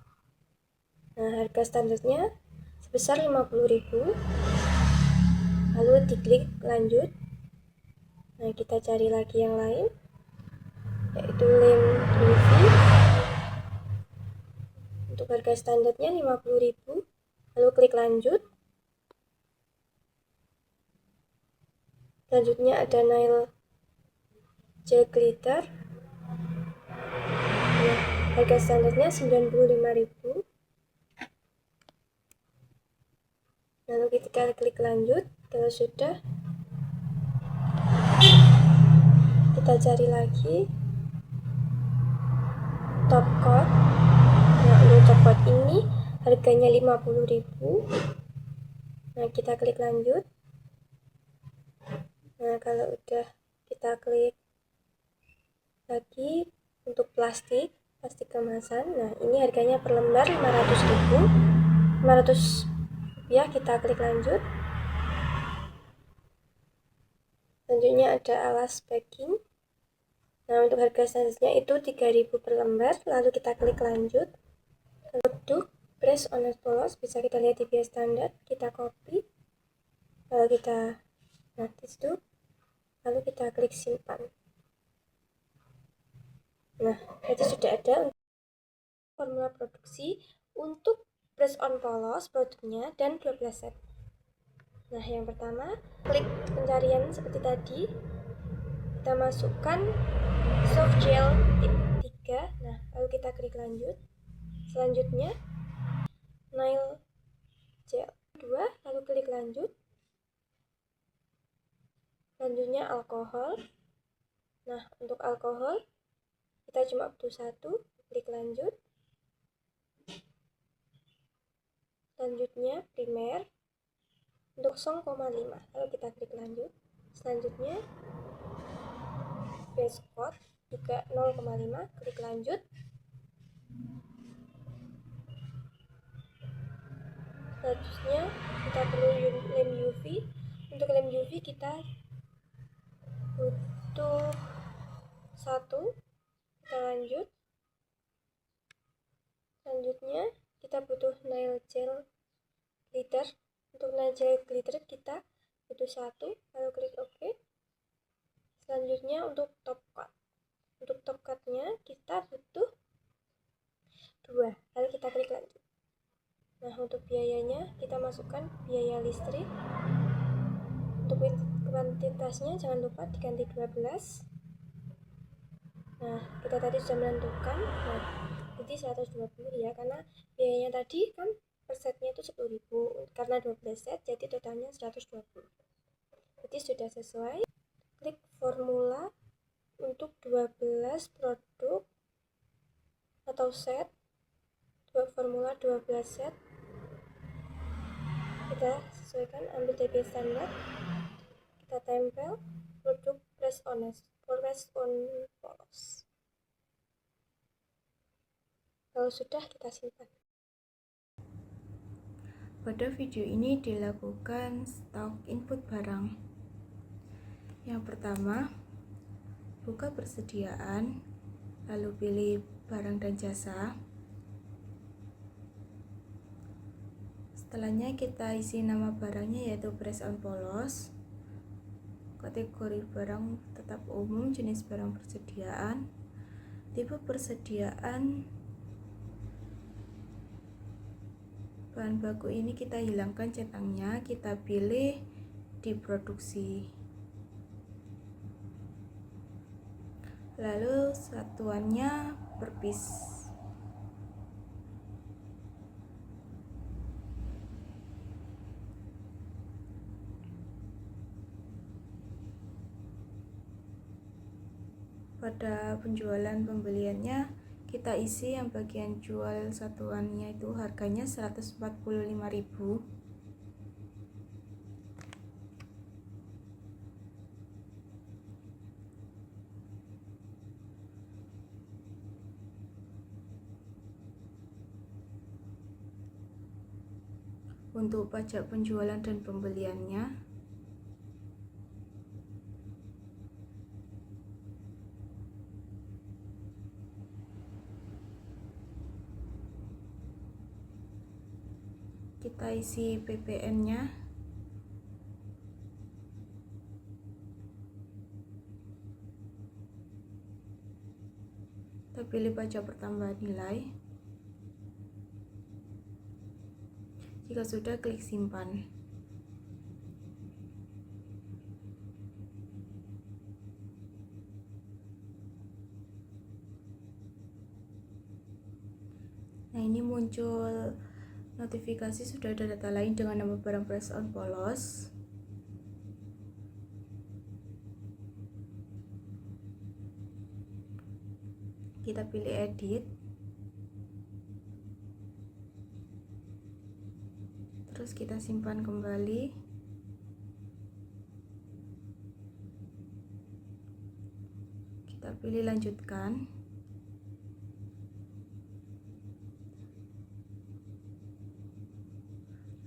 Nah, harga standarnya sebesar 50.000. Lalu diklik lanjut. Nah, kita cari lagi yang lain, yaitu lem UV. Untuk harga standarnya 50.000. Lalu klik lanjut. Selanjutnya ada nail gel glitter. Nah, harga standarnya 95.000. Lalu kita klik lanjut. Kalau sudah, kita cari lagi top coat. Nah, untuk top coat ini harganya 50.000. Nah, kita klik lanjut. Nah, kalau udah, kita klik lagi untuk plastik kemasan. Nah, ini harganya per lembar 500.000. 500 rupiah, kita klik lanjut. Selanjutnya ada alas packing. Nah, untuk harga standarnya itu 3.000 per lembar. Lalu kita klik lanjut. Produk press on nails polos bisa kita lihat di biaya standar. Kita copy. Lalu kita itu. Lalu kita klik simpan. Nah, itu sudah ada formula produksi untuk press on polos produknya dan 12 set. Nah, yang pertama, klik pencarian seperti tadi. Kita masukkan soft gel tip 3. Nah, lalu kita klik lanjut. Selanjutnya nail gel 2, lalu klik lanjut. Selanjutnya alkohol. Nah, untuk alkohol kita cuma butuh 1, klik lanjut. Selanjutnya primer untuk 0,5, lalu kita klik lanjut. Selanjutnya base code juga 0,5, klik lanjut. Selanjutnya kita perlu lem UV. Untuk lem UV kita butuh 1, kita lanjut. Selanjutnya kita butuh nail gel glitter. Untuk nail gel glitter kita butuh 1, lalu klik OK. Selanjutnya untuk top coat. Untuk top coatnya kita butuh 2, lalu kita klik lanjut. Nah, untuk biayanya kita masukkan biaya listrik. Untuk kuantitasnya jangan lupa diganti 12. Nah, kita tadi sudah menentukan. Nah, jadi 120 ya, karena biayanya tadi kan per setnya itu 10.000, karena 12 set jadi totalnya 120. Jadi sudah sesuai. Klik formula untuk 12 produk atau set. Formula 12 set. Kita sesuaikan, ambil DP standar, kita tempel produk press on polos. Kalau sudah, kita simpan. Pada video ini dilakukan stok input barang. Yang pertama, buka persediaan, lalu pilih barang dan jasa. Setelahnya kita isi nama barangnya, yaitu press on polos, kategori barang tetap umum, jenis barang persediaan, tipe persediaan. Bahan baku ini kita hilangkan centangnya, kita pilih diproduksi. Lalu satuannya per piece. Pada penjualan pembeliannya kita isi yang bagian jual satuannya itu harganya 145.000. Untuk pajak penjualan dan pembeliannya kita isi PPN-nya, kita pilih pajak pertambahan nilai. Jika sudah, klik simpan. Nah, ini muncul notifikasi sudah ada data lain dengan nama barang press on polos. Kita pilih edit, terus kita simpan kembali. Kita pilih lanjutkan.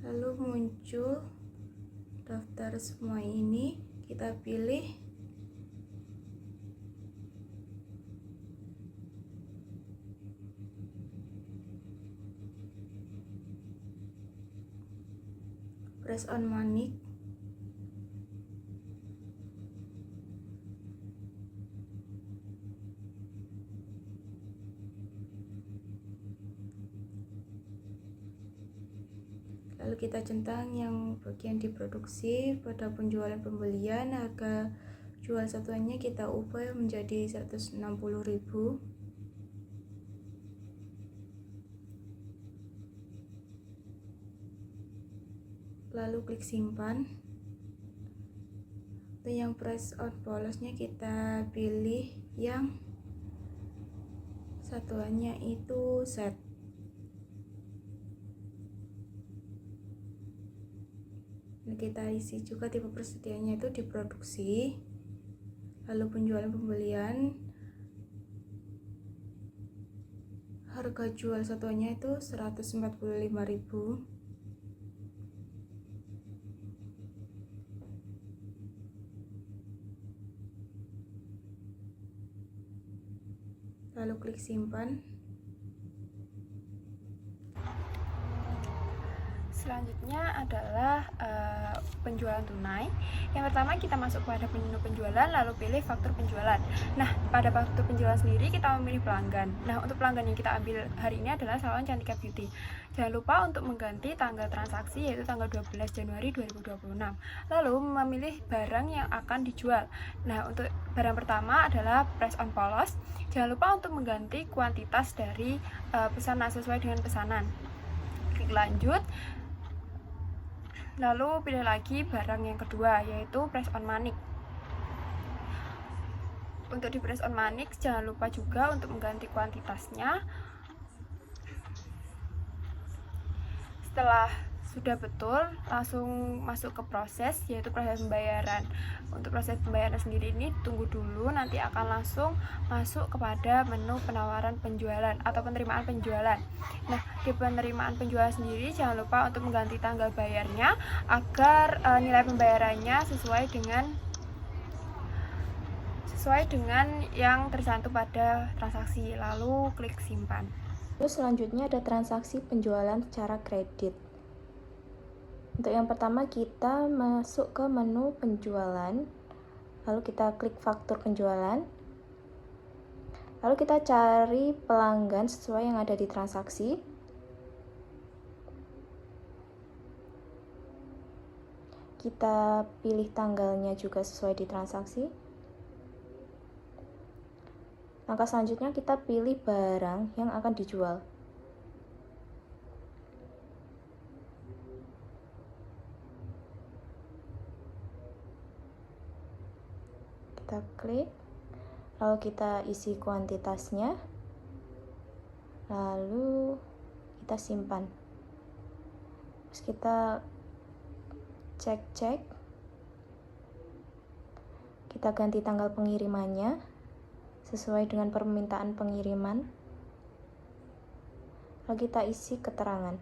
Lalu muncul daftar semua ini, kita pilih press on manik. Lalu kita centang yang bagian diproduksi. Pada penjualan pembelian, harga jual satuannya kita ubah menjadi 160.000. Lalu klik simpan. Untuk yang press on polosnya kita pilih yang satuannya itu set. Dan kita isi juga tipe persediaannya itu di produksi, lalu penjualan pembelian, harga jual satuannya itu 145.000. Lalu klik simpan. Selanjutnya adalah penjualan tunai. Yang pertama kita masuk pada menu penjualan, lalu pilih faktur penjualan. Nah, pada faktur penjualan sendiri kita memilih pelanggan. Nah, untuk pelanggan yang kita ambil hari ini adalah salon Cantika Beauty. Jangan lupa untuk mengganti tanggal transaksi, yaitu tanggal 12 Januari 2026. Lalu memilih barang yang akan dijual. Nah, untuk barang pertama adalah press on polos. Jangan lupa untuk mengganti kuantitas dari pesanan sesuai dengan pesanan. Klik lanjut. Lalu pilih lagi barang yang kedua, yaitu press on manik. Untuk di press on manik jangan lupa juga untuk mengganti kuantitasnya. Setelah sudah betul, langsung masuk ke proses, yaitu proses pembayaran. Untuk proses pembayaran sendiri ini tunggu dulu, nanti akan langsung masuk kepada menu penawaran penjualan atau penerimaan penjualan. Nah, di penerimaan penjualan sendiri jangan lupa untuk mengganti tanggal bayarnya agar nilai pembayarannya sesuai dengan yang tercantum pada transaksi. Lalu klik simpan. Terus selanjutnya ada transaksi penjualan secara kredit. Untuk yang pertama kita masuk ke menu penjualan, lalu kita klik faktur penjualan, lalu kita cari pelanggan sesuai yang ada di transaksi. Kita pilih tanggalnya juga sesuai di transaksi. Langkah selanjutnya kita pilih barang yang akan dijual. Kita klik, lalu kita isi kuantitasnya, lalu kita simpan. Terus kita cek, kita ganti tanggal pengirimannya sesuai dengan permintaan pengiriman, lalu kita isi keterangan.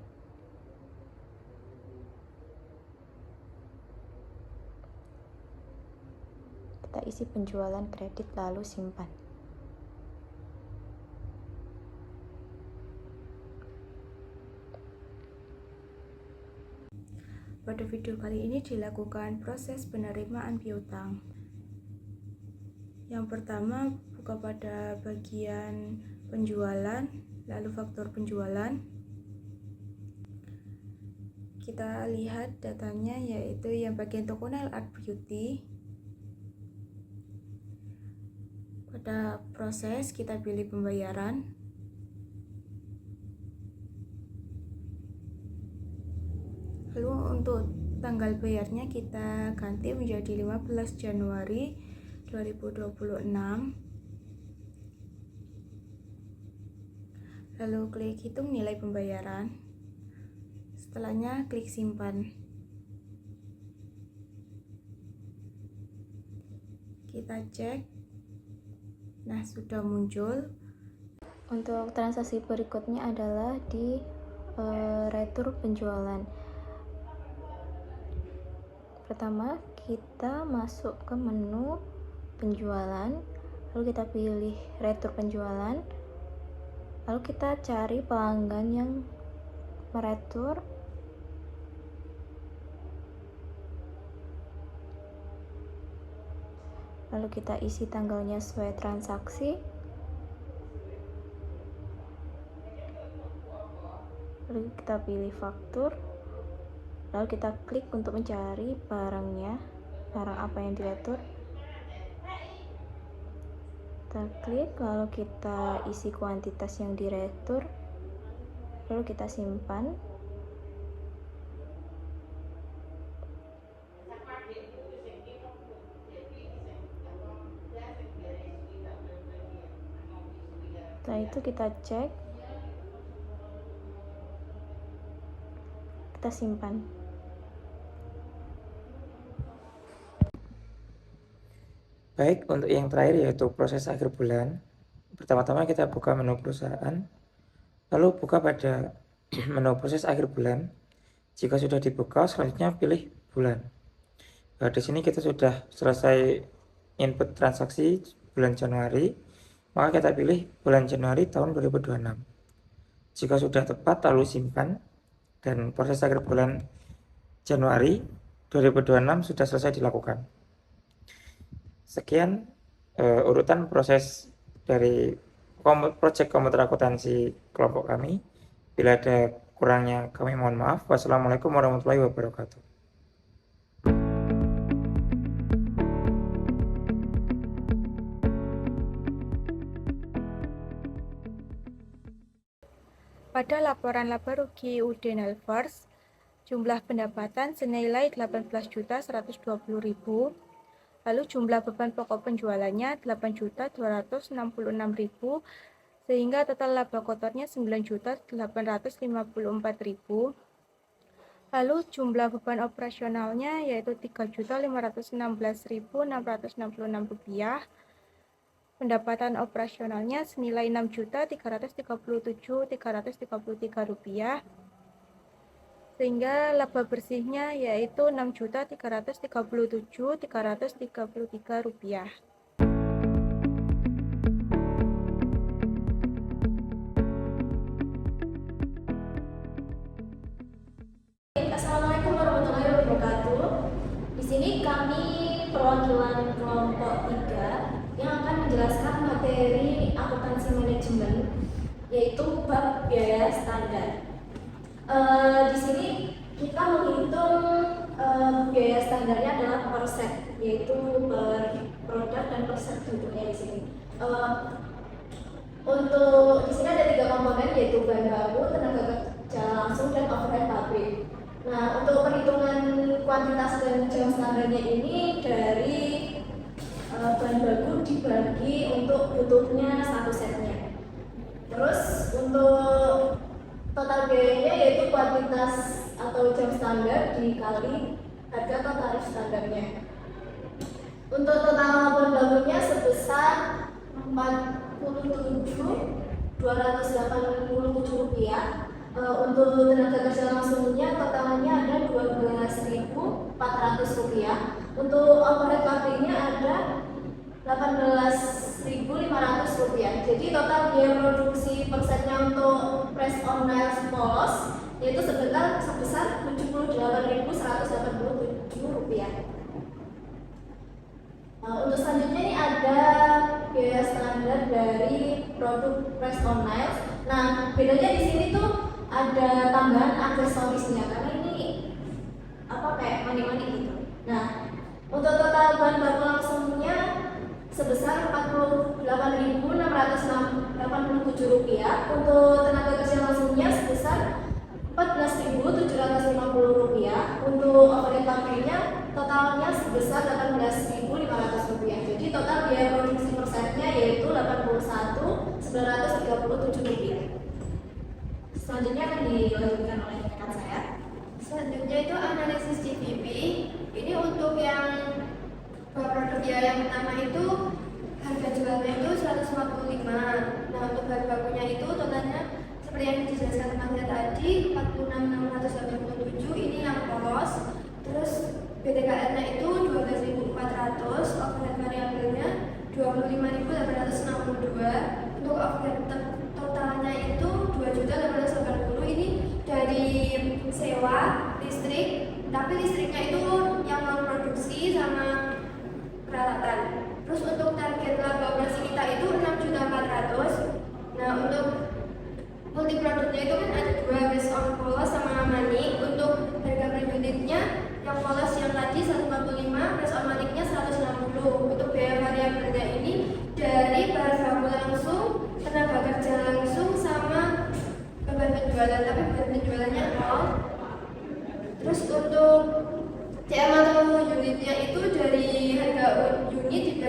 Kita isi penjualan kredit lalu simpan. Pada video kali ini dilakukan proses penerimaan piutang. Yang pertama, buka pada bagian penjualan, lalu faktur penjualan. Kita lihat datanya, yaitu yang bagian toko Nail Art Beauty. Pada proses kita pilih pembayaran. Lalu untuk tanggal bayarnya kita ganti menjadi 15 Januari 2026. Lalu klik hitung nilai pembayaran. Setelahnya klik simpan. Kita cek. Nah, sudah muncul. Untuk transaksi berikutnya adalah di retur penjualan. Pertama, kita masuk ke menu penjualan, lalu kita pilih retur penjualan, lalu kita cari pelanggan yang meretur. Lalu kita isi tanggalnya sesuai transaksi. Lalu kita pilih faktur. Lalu kita klik untuk mencari barangnya, barang apa yang diretur. Kita klik, lalu kita isi kuantitas yang diretur. Lalu kita simpan. Setelah itu kita cek, kita simpan. Baik, untuk yang terakhir yaitu proses akhir bulan. Pertama-tama kita buka menu perusahaan, lalu buka pada menu proses akhir bulan. Jika sudah dibuka, selanjutnya pilih bulan. Di sini kita sudah selesai input transaksi bulan Januari, maka kita pilih bulan Januari tahun 2026. Jika sudah tepat, lalu simpan, dan proses akhir bulan Januari 2026 sudah selesai dilakukan. Sekian urutan proses dari proyek komputer akuntansi kelompok kami. Bila ada kurangnya kami mohon maaf. Wassalamualaikum warahmatullahi wabarakatuh. Pada laporan laba rugi UD Nelfers, jumlah pendapatan senilai 18.120.000, lalu jumlah beban pokok penjualannya 8.266.000, sehingga total laba kotornya 9.854.000. Lalu jumlah beban operasionalnya yaitu 3.516.666 rupiah. Pendapatan operasionalnya senilai 6.337.333 rupiah, sehingga laba bersihnya yaitu 6.337.333 rupiah. Assalamualaikum warahmatullahi wabarakatuh. Di sini kami perwakilan kelompok 3 yang akan menjelaskan materi akuntansi manajemen, yaitu bab biaya standar. Di sini kita menghitung biaya standarnya adalah per set, yaitu per produk dan per set bentuknya di sini. Untuk di sini ada 3 komponen, yaitu bahan baku, tenaga kerja langsung, dan overhead pabrik. Nah, untuk perhitungan kuantitas dan jam standarnya ini dari bahan baku dibagi untuk butuhnya 1 setnya. Terus untuk total biayanya yaitu kuantitas atau jam standar dikali harga atau tarif standarnya. Untuk total bahan bakunya sebesar 47.287 rupiah. Untuk tenaga kerja langsungnya totalnya ada 12.400 rupiah. Untuk overhead pabriknya ada 18.500 rupiah. Jadi total biaya produksi per setnya untuk press on nails polos yaitu sebesar 78.187 rupiah. Untuk selanjutnya ini ada biaya standar dari produk press on nails. Nah, bedanya di sini tuh ada tambahan aksesorisnya karena ini kayak manik-manik gitu. Nah, untuk total bahan baku langsungnya sebesar 48.687 rupiah. Untuk tenaga kerja langsungnya sebesar 14.750 rupiah. Untuk overhead pabriknya totalnya sebesar 18.500 rupiah. Jadi total biaya produksi per setnya yaitu 81.937 rupiah. Selanjutnya akan dilanjutkan oleh rekan saya. Selanjutnya itu analisis GPP. Ini untuk yang produk yang pertama itu harga jualnya itu 145. Nah, untuk bahan bakunya itu totalnya seperti yang dijelaskan teman-teman tadi 46.687, ini yang polos. Terus BTKR-nya itu 12.400, overhead variabelnya 25.862. Untuk overhead totalnya itu 2.880. Ini dari sewa listrik, tapi listriknya itu yang non produksi sama peralatan. Terus untuk target laba operasi kita itu 6.400. Nah, untuk multi produknya itu kan ada 2, based on polos sama manik. Untuk harga per unitnya yang polos yang tadi 145, based on maniknya 160. Untuk biaya variabelnya ini dari bahan baku langsung, tenaga kerja langsung sama beban penjualan, tapi beban penjualannya 0. Terus untuk CM atau unitnya itu dari harga unit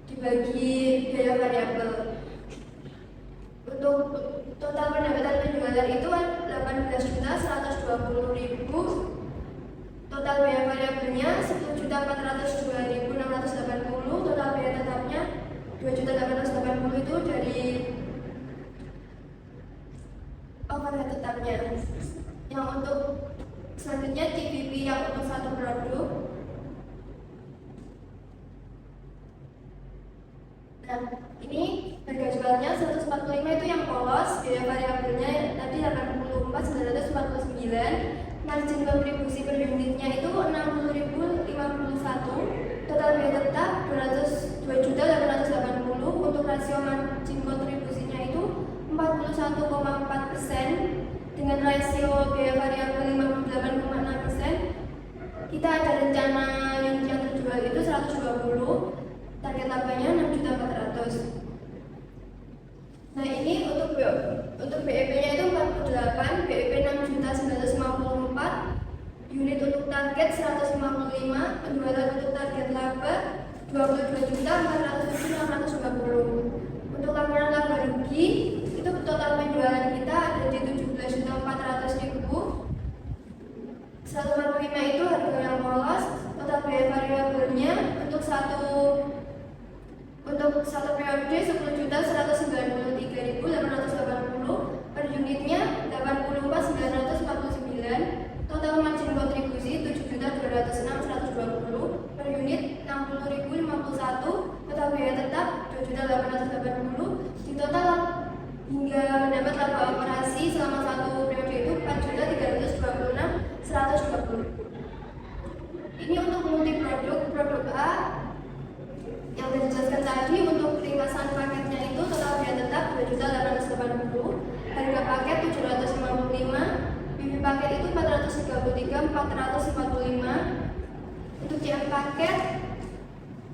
dibagi biaya variabel. Untuk total pendapatan penjualan itu 18.120.000. Total biaya variabelnya 10.402.680. Nah, ini harga jualnya 145 itu yang polos, biaya variabelnya tadi 84.949, margin kontribusi per unitnya itu 60.051, total biaya tetap 202.880, untuk rasio margin kontribusinya itu 41,4%, dengan rasio biaya variabel 58,6%. Kita ada rencana yang terjual itu 120, target labanya 6.400.000. Nah, ini untuk BEP-nya itu 48, BEP 6.954, unit untuk target 155, penjualan untuk target laba 22.407.620. Untuk laporan laba rugi itu total penjualan kita ada di 17.400.000. 145 itu harga yang polos, total biaya variabelnya untuk satu periode 10.193.880 per unitnya 84.949, total margin kontribusi 7.206.120 per unit 60.051, total biaya tetap 2.880, di total hingga mendapat laba operasi selama satu periode itu 4.326.120. Ini untuk multi produk A yang sudah dijelaskan tadi. Untuk ringkasan paketnya itu total biaya tetap 2.880, harga paket 755, BB paket itu 433.445, untuk CM paket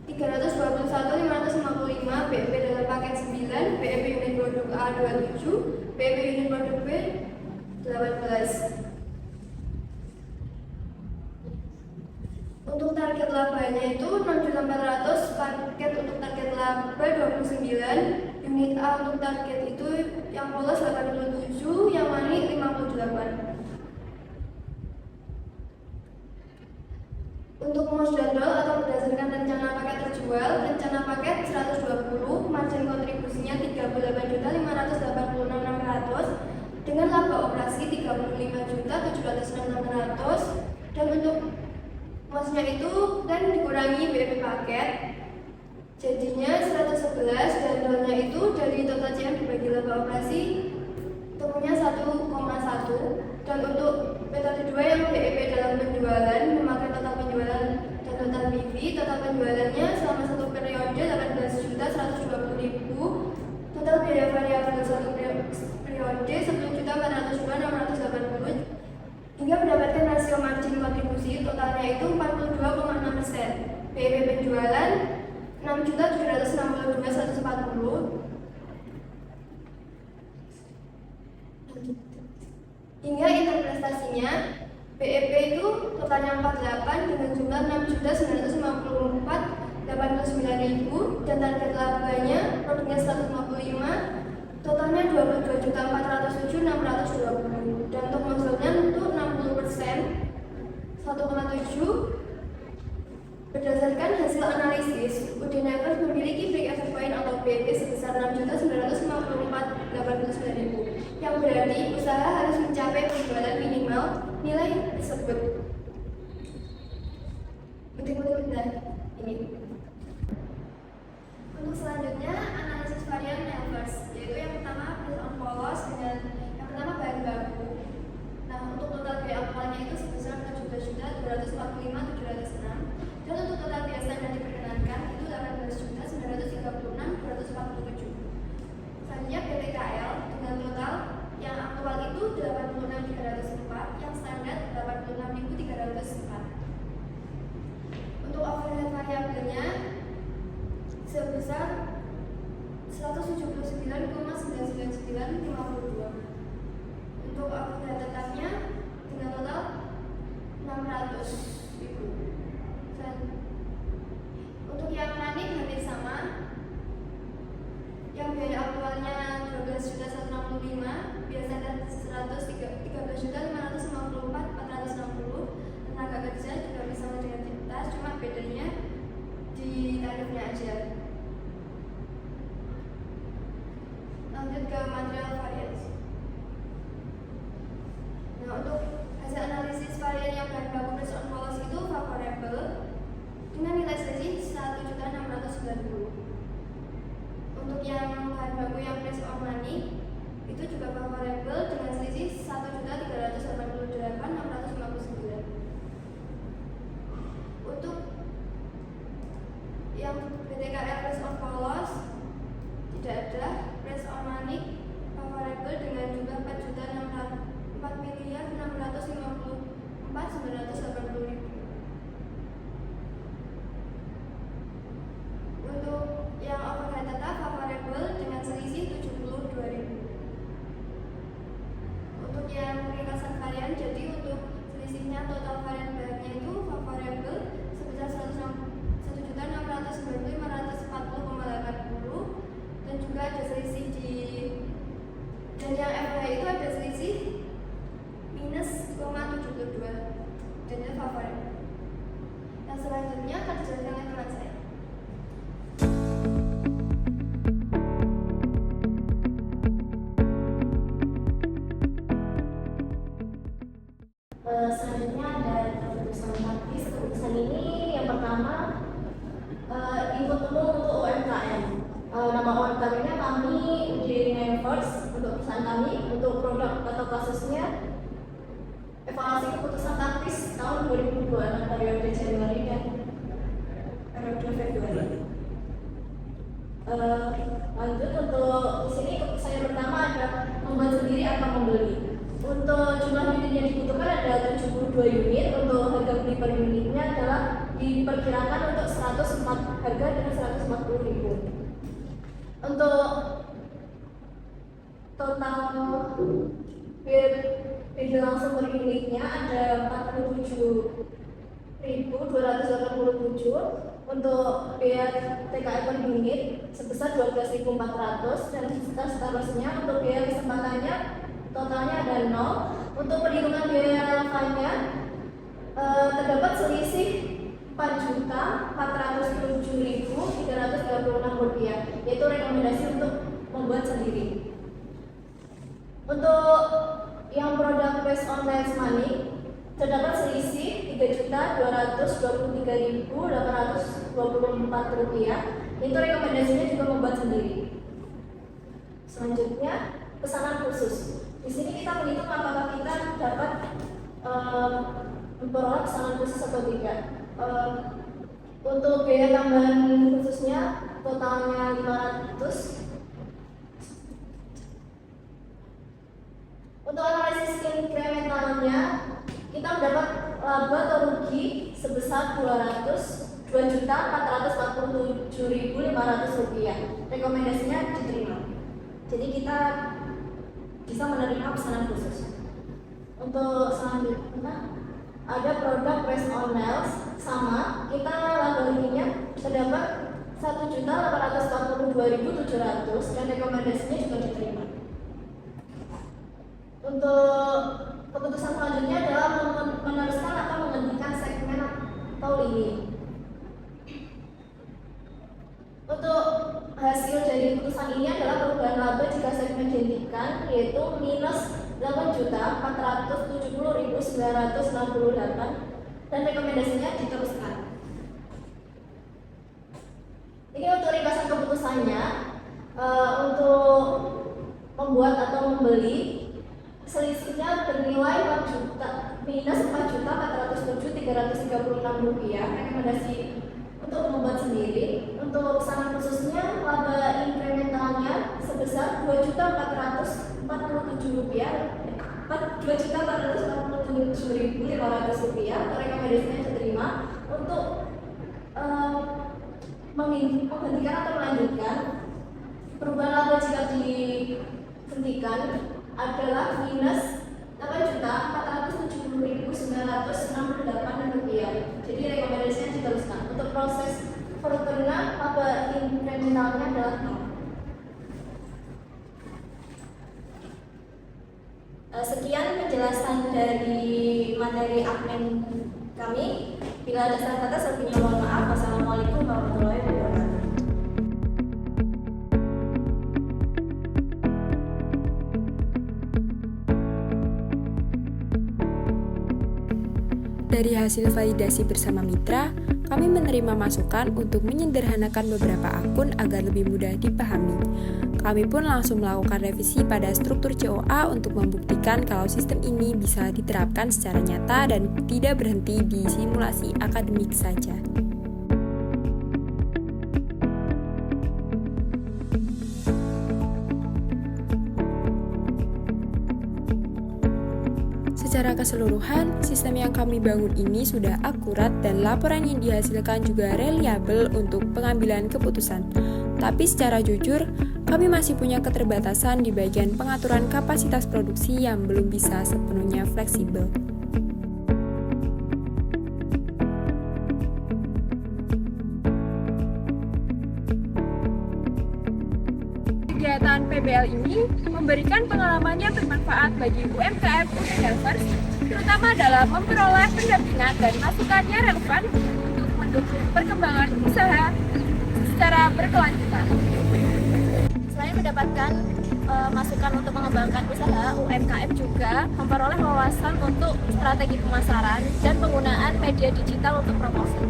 321.555, BEP dalam paket 9, BEP unit produk A 27, BEP unit produk B 18. Untuk target labanya itu 6.400.000, paket untuk target laba 29, unit A untuk target itu yang polos 87, yang money 58. Untuk most dan roll atau berdasarkan rencana paket terjual, rencana paket 120, margin kontribusinya 38.586.600 dengan laba operasi 35.706.600, dan untuk mosnya itu kan dikurangi BEP paket jadinya 111, dan rollnya itu dari total CM dibagi laba operasi temunya 1,1. Dan untuk metode 2 yang BEP dalam penjualan memakai total penjualan dan total PV, total penjualannya selama satu periode 18.120.000, total biaya variabel satu periode 10.402.680, hingga mendapatkan rasio margin kontribusi totalnya itu 42,6%. BEP penjualan 6.762.140, hingga interpretasinya BEP itu totalnya 48 dengan jumlah 6.954.809.000, dan target labanya produknya 155, totalnya 22.407.620, dan untuk monsternya itu 60%, 1,7. Berdasarkan hasil analisis, Udinevers memiliki break even point atau BEP sebesar 6.954.809.000, yang berarti usaha harus mencapai penjualan minimal nilai tersebut. Berikutnya ini. Untuk selanjutnya analisis varian Nevers, yaitu yang pertama based on polos dengan yang pertama bahan baku. Nah, untuk total biaya awalnya itu sebesar 17.245.706, dan untuk total biaya standar diperkenankan itu 18.936.247. Selanjutnya BTKL dengan total yang aktual itu 86.304, yang standar 86.304. Untuk overhead variabelnya sebesar 179,99952. Untuk overhead tetapnya dengan total 600.000. Untuk yang manik hampir sama, yang biaya aktualnya 12.165, biaya standar 13.554.460, tenaga kerja juga bisa dengan kita, cuma bedanya di tarifnya aja. Lanjut ke material variance. Nah, untuk hasil analisis varian yang bahan baku based on polos itu favorable dengan nilai selisih 1.690. yang BTKR press on polos tidak ada, press on manik favorable dengan jumlah 4.654.980.000. Untuk yang overhead tetap favorable dengan selisih 72.000. Untuk yang ringkasan varian, jadi untuk selisihnya total varian bahannya itu favorable sebesar 1.690.540,80, dan juga ada selisih dan yang FH itu ada selisih minus 0,72, dan itu favorable. Yang selanjutnya akan dijelaskan oleh teman saya. Selanjutnya ada keputusan taktis. Keputusan ini yang pertama, input umum untuk UMKM. Nama UMKM-nya kami Udenail First untuk perusahaan kami. Untuk produk atau kasusnya evaluasi keputusan taktis tahun 2026 periode Januari dan periode Februari. Lanjut, untuk di sini keputusan yang pertama ada membuat sendiri atau membeli. Untuk jumlah unit yang dibutuhkan ada 72 unit. Untuk harga beli per unitnya adalah diperkirakan untuk 104 harga dengan 140.000. Untuk total biaya langsung per unitnya ada 47.287. Untuk biaya TKI per unit sebesar 12.400, dan seterusnya. Untuk biaya kesempatannya totalnya ada 0. Untuk perhitungan biaya relevannya terdapat selisih Rp4.407.336, yaitu rekomendasi untuk membuat sendiri. Untuk yang produk based on Miles Money terdapat selisih Rp3.233.824, yaitu rekomendasinya juga membuat sendiri. Selanjutnya, pesanan khusus. Di sini kita menghitung apakah kita dapat memperoleh pesanan khusus atau tidak. Untuk biaya tambahan khususnya totalnya 500. Untuk analisis inkrementalnya kita mendapat laba atau rugi sebesar Rp2.447.500. Rekomendasinya diterima. Jadi kita bisa menerima pesanan khusus. Untuk selanjutnya ada produk based on Miles, sama kita laba ruginya terdapat Rp1.842.700, dan rekomendasinya juga diterima. Untuk keputusan selanjutnya adalah meneruskan atau menghentikan segmen atau lini. Untuk hasil dari keputusan ini adalah perubahan laba jika segmen dihentikan, yaitu minus Rp8.470.968, dan rekomendasinya diteruskan. Ini untuk ringkasan keputusannya. Untuk membuat atau membeli, selisihnya bernilai minus Rp4.407.336. Rekomendasi untuk membuat sendiri. Untuk pesanan khususnya, laba inkrementalnya sebesar Rp2.447.500. Rekomendasinya diterima. Untuk menghentikan atau melanjutkan, perubahan laba jika dihentikan adalah minus Rp8.470.968. Jadi rekomendasinya diteruskan. Untuk proses perubahan laba inkrementalnya adalah 0. Sekian penjelasan dari materi admin kami. Bila ada salah kata, sebelumnya mohon maaf. Wassalamualaikum warahmatullahi wabarakatuh. Dari hasil validasi bersama mitra, kami menerima masukan untuk menyederhanakan beberapa akun agar lebih mudah dipahami. Kami pun langsung melakukan revisi pada struktur COA untuk membuktikan kalau sistem ini bisa diterapkan secara nyata dan tidak berhenti di simulasi akademik saja. keseluruhan, sistem yang kami bangun ini sudah akurat dan laporan yang dihasilkan juga reliabel untuk pengambilan keputusan. Tapi secara jujur, kami masih punya keterbatasan di bagian pengaturan kapasitas produksi yang belum bisa sepenuhnya fleksibel. Kegiatan PBL ini memberikan pengalaman yang bermanfaat bagi UMKM Udelvers, terutama dalam memperoleh pendampingan dan masukan yang relevan untuk mendukung perkembangan usaha secara berkelanjutan. Selain mendapatkan masukan untuk mengembangkan usaha, UMKM juga memperoleh wawasan untuk strategi pemasaran dan penggunaan media digital untuk promosi.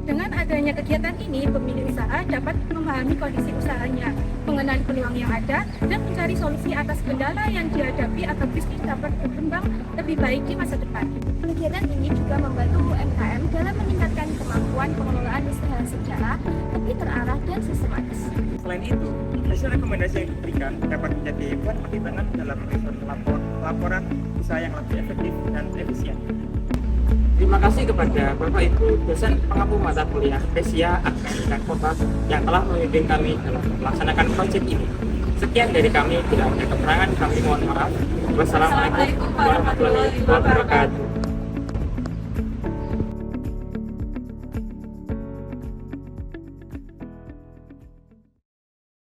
Dengan adanya kegiatan ini, pemilik usaha dapat memahami kondisi usahanya, mengenali peluang yang ada, dan mencari solusi atas kendala yang dihadapi agar bisnis dapat berkembang lebih baik di masa depan. Kegiatan ini juga membantu UMKM dalam meningkatkan kemampuan pengelolaan usaha secara lebih terarah dan sistematis. Selain itu, hasil rekomendasi yang diberikan dapat menjadi bahan pertimbangan dalam menyusun laporan usaha yang lebih efektif dan efisien. Terima kasih kepada Bapak Ibu dosen pengampu mata kuliah Asia Akademika Kota yang telah membimbing kami dalam melaksanakan proyek ini. Sekian dari kami, bila ada kekurangan kami mohon maaf. Wassalamualaikum warahmatullahi wabarakatuh.